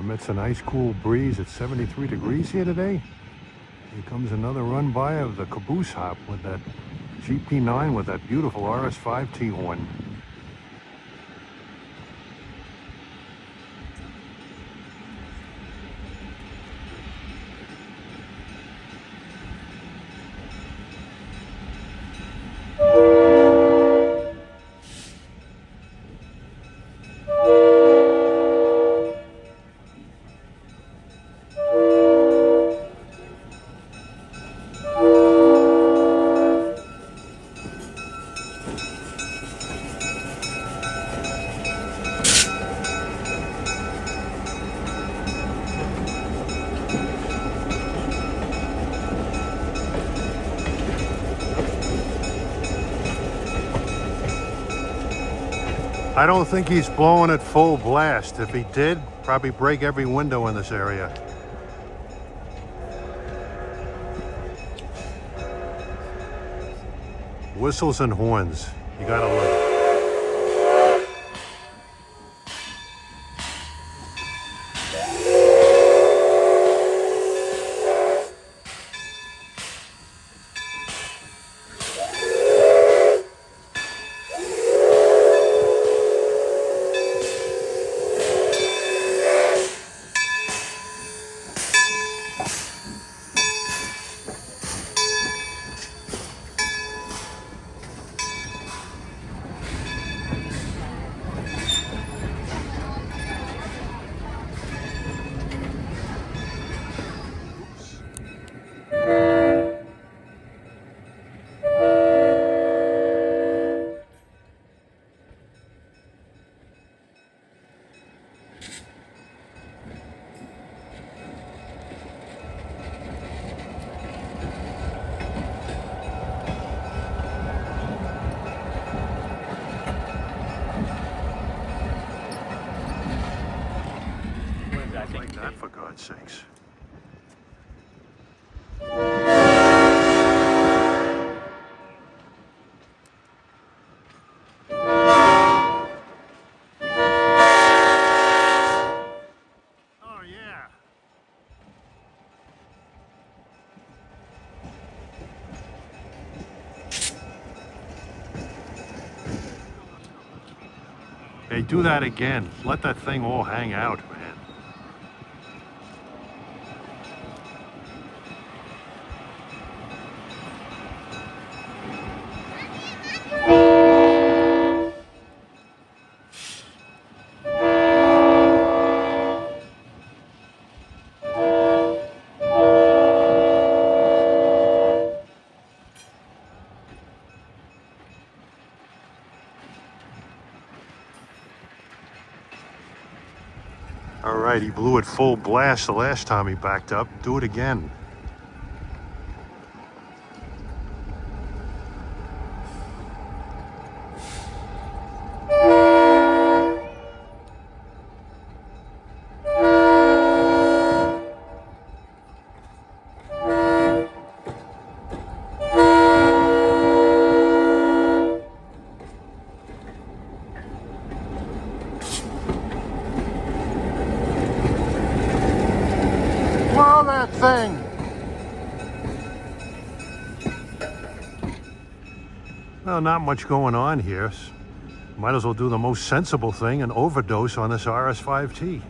It's a nice cool breeze. It's 73 degrees here today. Here comes another run by of the caboose hop with that GP9 with that beautiful RS5 T1. I don't think he's blowing at full blast. If he did, probably break every window in this area. Whistles and horns. You gotta love it. that, for God's sakes. Oh, yeah. Hey, do that again. Let that thing all hang out, man. All right, he blew it full blast the last time he backed up. Do it again. Blow that thing! Well, not much going on here. Might as well do the most sensible thing and overdose on this RS5T.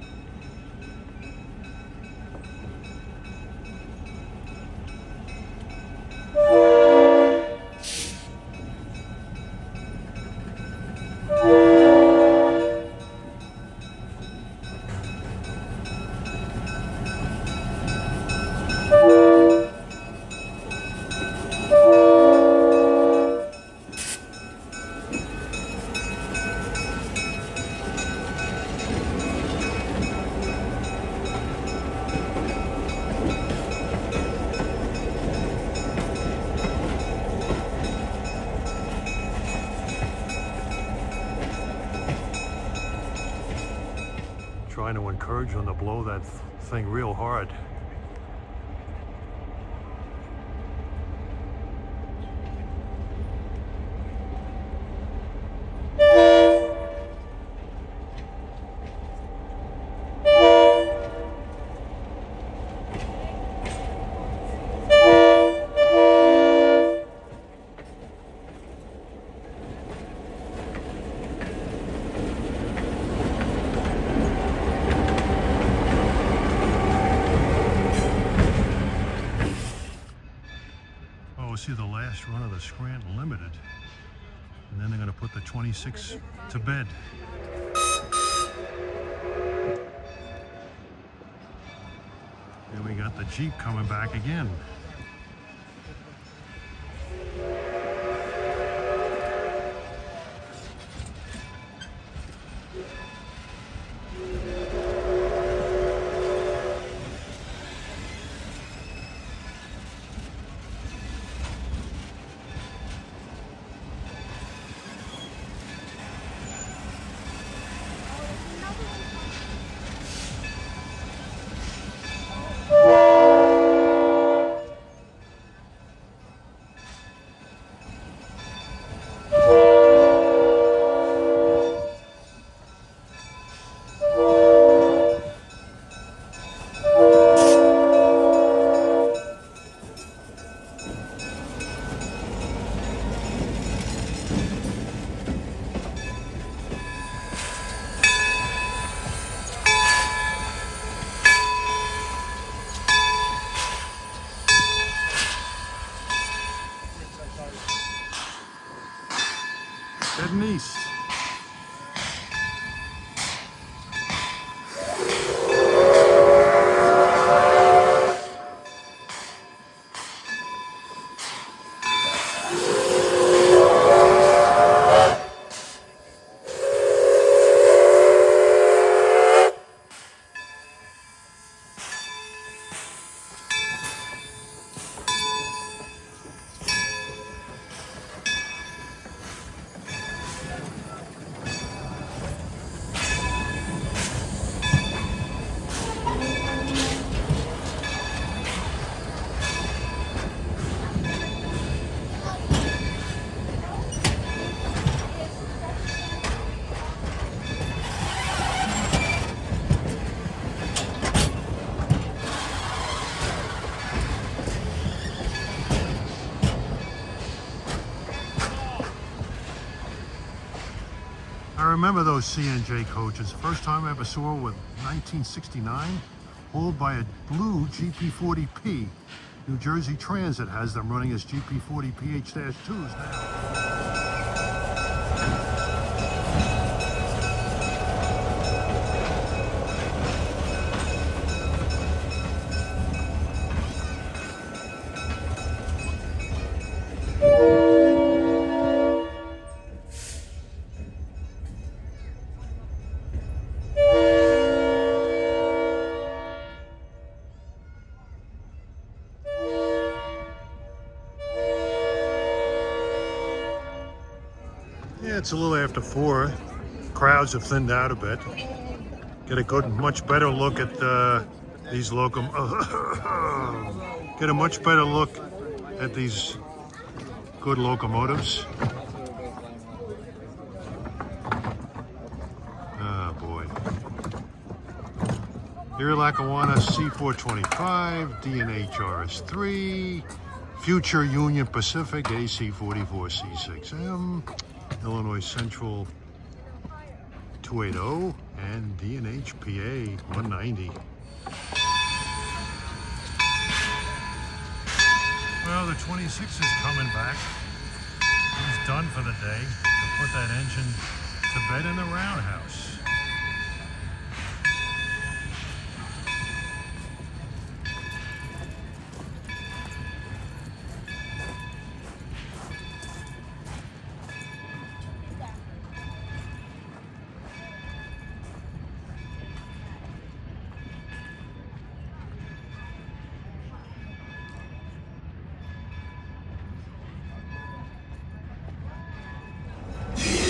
Trying to encourage them to blow that thing real hard. See the last run of the Scranton Limited, and then they're going to put the 26 to bed. And we got the Jeep coming back again. remember those CNJ coaches. First time I ever saw was 1969, hauled by a blue GP40P. New Jersey Transit has them running as GP40PH-2s now. Yeah, it's a little after 4. Crowds have thinned out a bit. Get a good, much better look at these Get a much better look at these good locomotives. Oh boy. Here Lackawanna C425, D&H RS3, Future Union Pacific AC44 C6M, Illinois Central 280, and D&H PA 190. Well, the 26 is coming back. He's done for the day to put that engine to bed in the Roundhouse.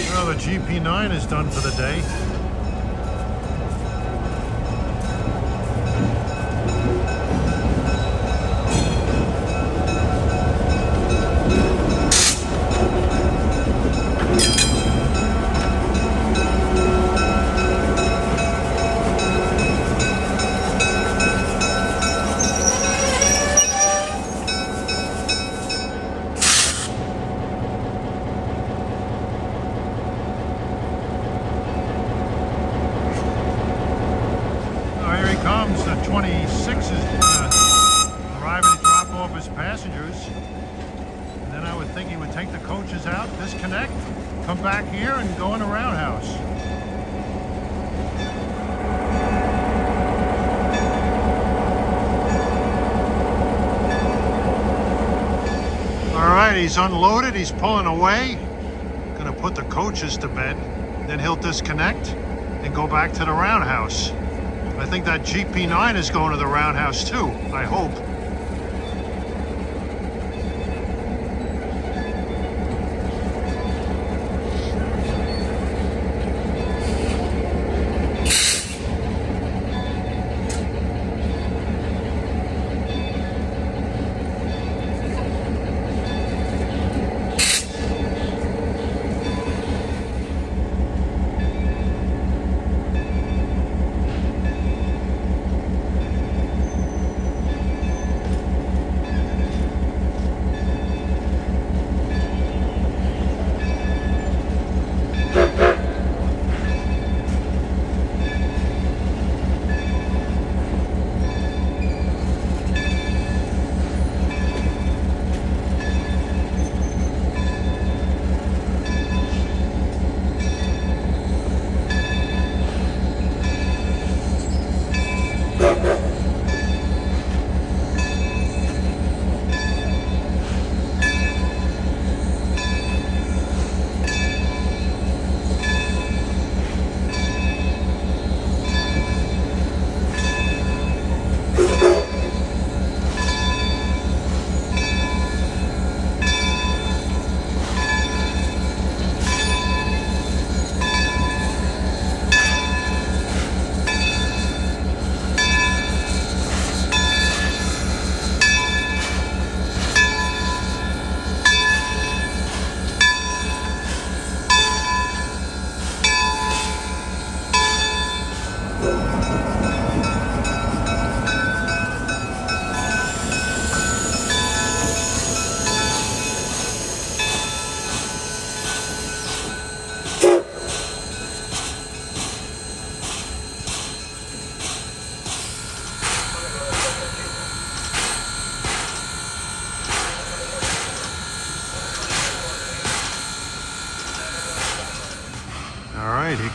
Well, the GP9 is done for the day. Comes the 26 is arriving to drop off his passengers, and then I would think he would take the coaches out, disconnect, come back here and go in the Roundhouse. All right, he's unloaded, he's pulling away, gonna put the coaches to bed, then he'll disconnect and go back to the Roundhouse. I think that GP9 is going to the Roundhouse too, I hope.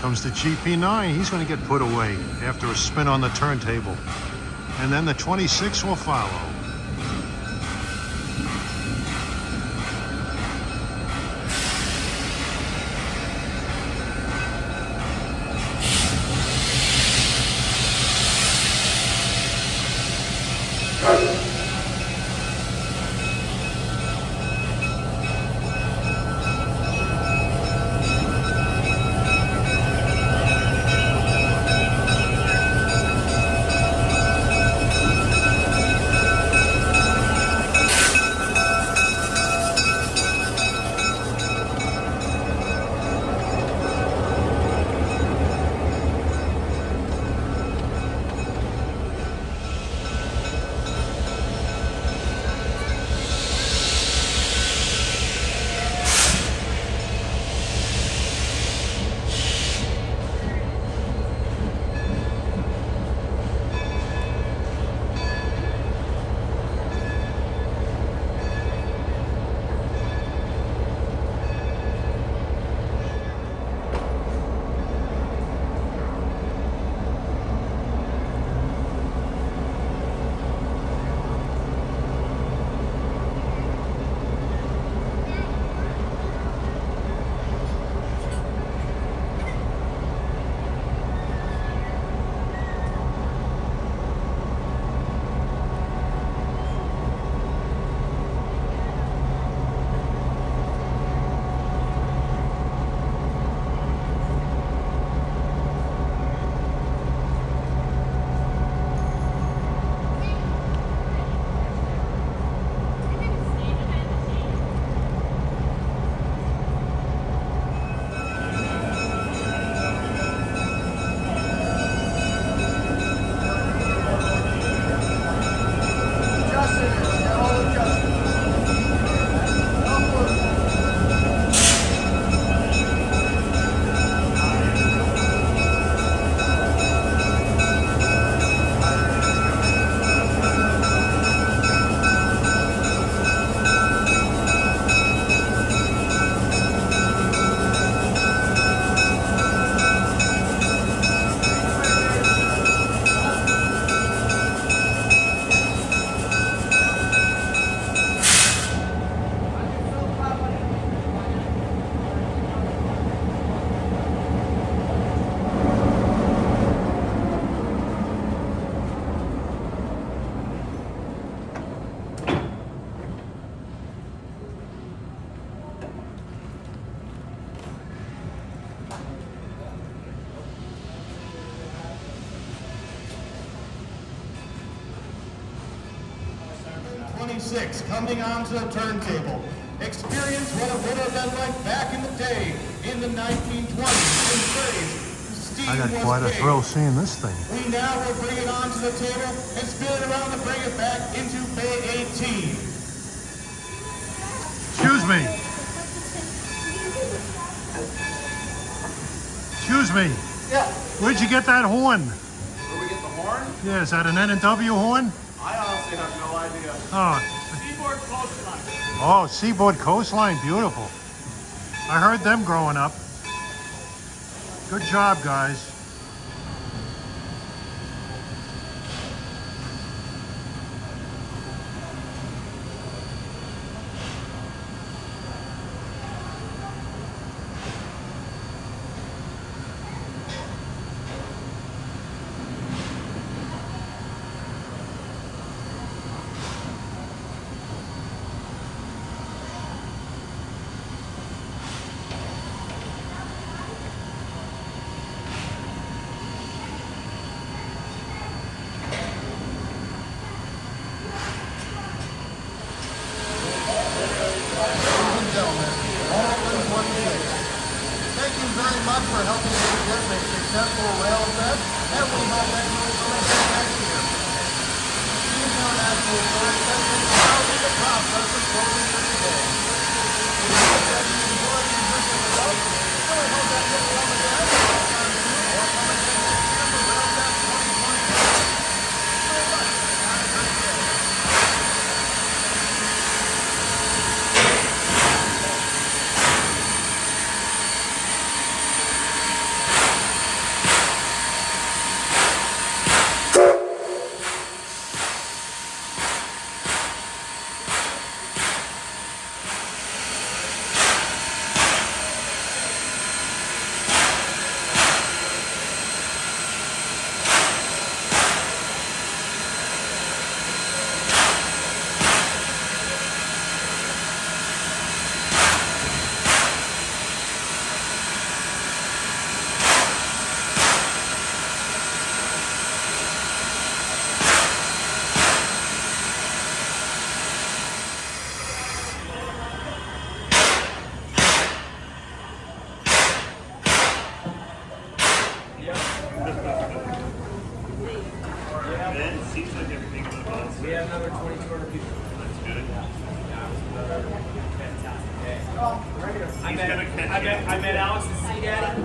Comes the GP9. He's going to get put away after a spin on the turntable. And then the 26 will follow. Coming onto the turntable. Experience what it would have been like back in the day, in the 1920s and 30s. I got quite a thrill seeing this thing. We now will bring it onto the table and spin it around and bring it back into Bay 18. Excuse me. Excuse me. Yeah. Where'd you get that horn? Where we get the horn? Yeah, is that an N&W horn? I honestly have no idea. Oh. Seaboard coastline. Oh, Seaboard Coastline, beautiful. I heard them growing up. Good job, guys. Much for helping make this a successful Railfest, and we hope that you will come again next year. Steamtown National Tourist Center is now in the process of closing for today. We hope that you enjoyed the visit with us, and we hope that you'll come again sometime soon or come again next year for Railfest 2022. Very much. Have a great day. It seems like everything went well. We have another 2,200 people. That's good. I met Alex the Sea Daddy.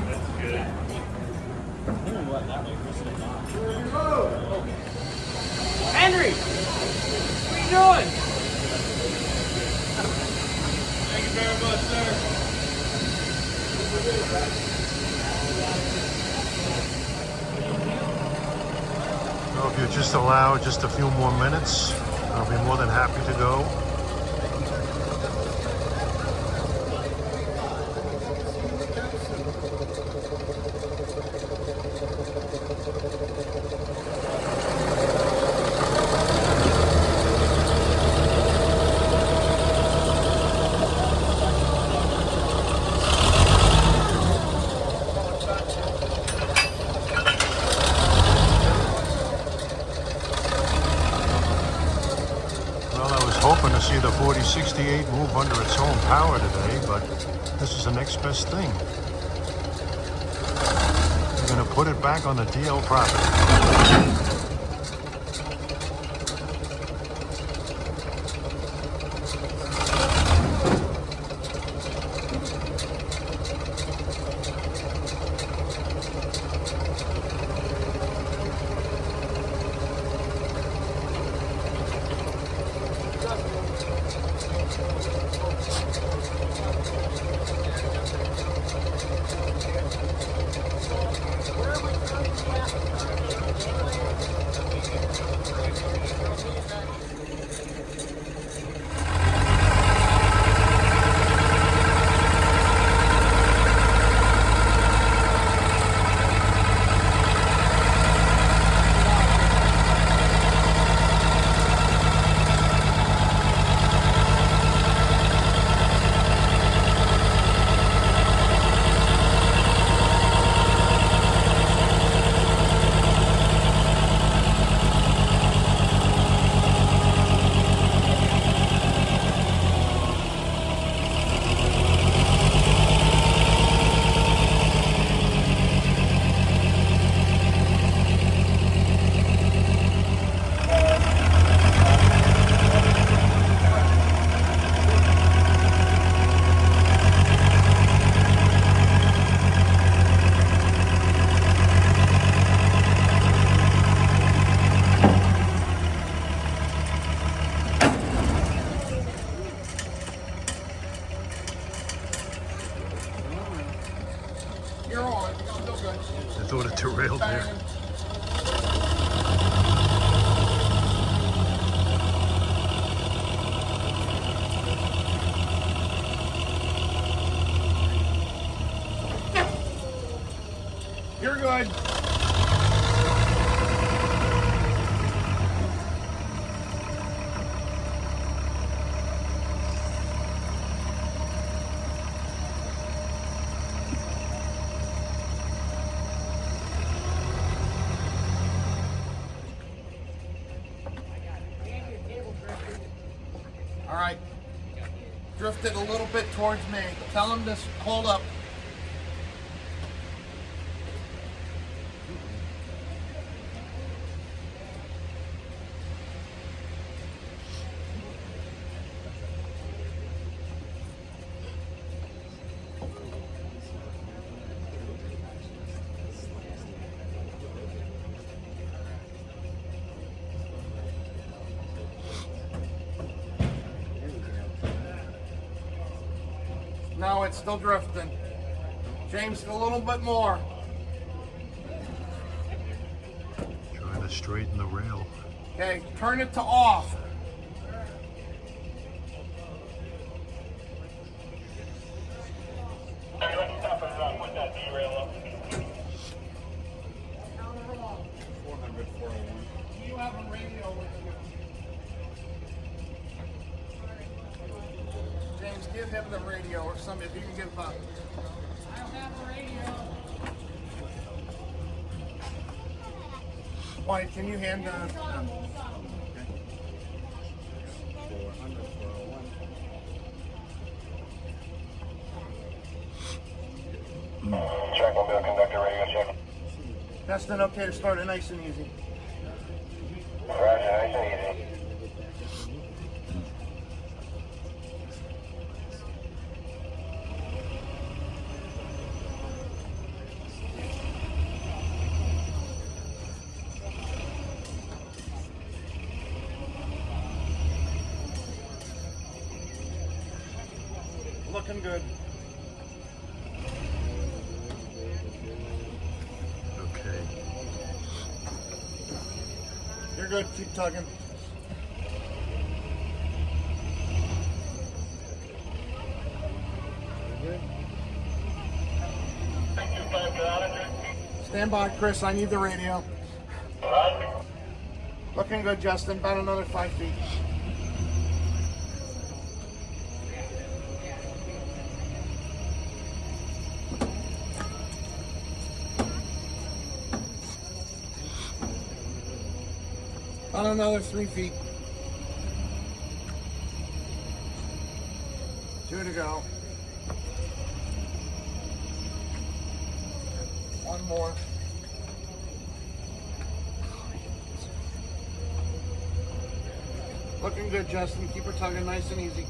That's good. Henry! What are you doing? Thank you very much, sir. Well, if you just allow just a few more minutes, I'll be more than happy to go. Hoping to see the 4068 move under its own power today, but this is the next best thing. We're going to put it back on the DL property. I thought it derailed there. You're good. All right. Drifted a little bit towards me. Tell him to hold up. No, it's still drifting. James, a little bit more. Trying to straighten the rail. Okay, turn it to off. Do you have a radio with you? James, give him the radio or something if you can give up. I don't have a radio. White, can you hand Check 1 bill, conductor radio check. Destin, okay to start it nice and easy. Roger, nice and easy. Looking good. Okay. You're good. Keep tugging. Stand by, Chris. I need the radio. Looking good, Justin. About another 5 feet. On another 3 feet. 2 to go. 1 more. Looking good, Justin. Keep her tugging nice and easy.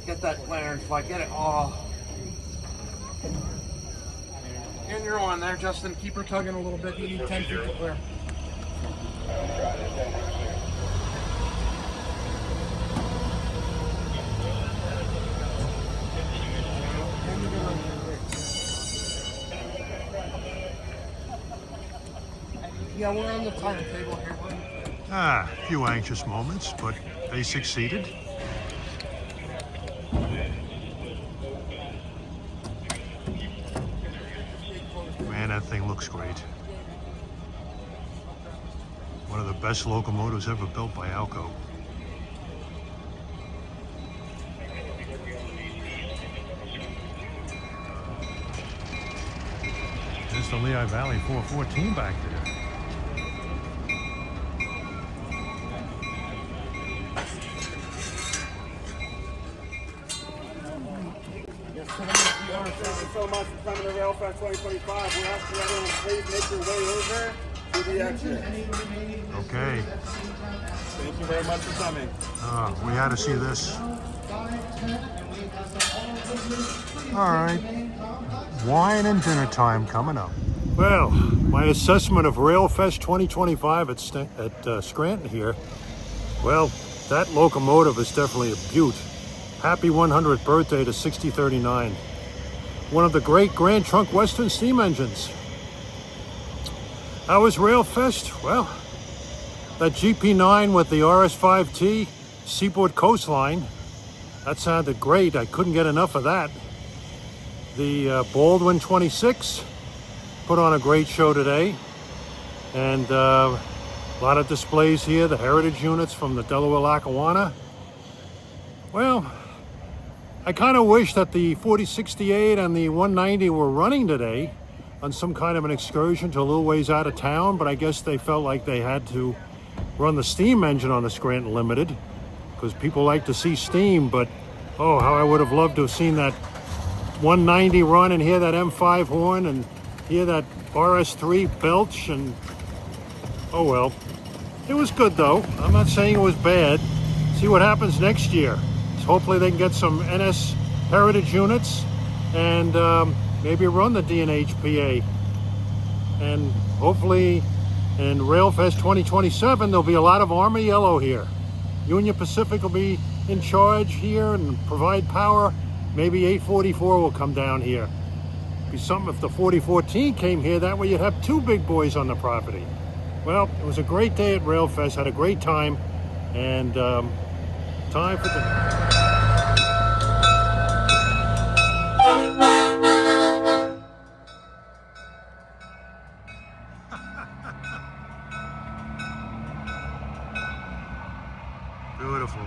Get that clearance, like get it. Oh. And you're on there, Justin. Keep her tugging a little bit. You need 10 feet to clear. Yeah, we're on the timetable here. A few anxious moments, but they succeeded. Man, that thing looks great. One of the best locomotives ever built by Alco. There's the Lehigh Valley 414 back there. Thank you so much for coming to Railfest 2025. We ask you everyone please make your way over to the exit. Okay. Thank you very much for coming. We had to see this. All right. Wine and dinner time coming up. Well, my assessment of Railfest 2025 at Scranton here. Well, that locomotive is definitely a beaut. Happy 100th birthday to 6039. One of the great Grand Trunk Western steam engines. How was Railfest? Well, that GP9 with the RS5T Seaboard Coastline, that sounded great. I couldn't get enough of that. The Baldwin 26 put on a great show today. And a lot of displays here, the heritage units from the Delaware Lackawanna. Well, I kind of wish that the 4068 and the 190 were running today on some kind of an excursion to a little ways out of town, but I guess they felt like they had to run the steam engine on the Scranton Limited because people like to see steam, but oh, how I would have loved to have seen that 190 run and hear that M5 horn and hear that RS3 belch, and oh well. It was good though. I'm not saying it was bad. See what happens next year. Hopefully they can get some NS heritage units and maybe run the DNHPA. And hopefully in Railfest 2027 there'll be a lot of Army Yellow here. Union Pacific will be in charge here and provide power. Maybe 844 will come down here. Be something if the 4014 came here, that way you'd have two big boys on the property. Well, it was a great day at Railfest, had a great time, and time for dinner. Beautiful.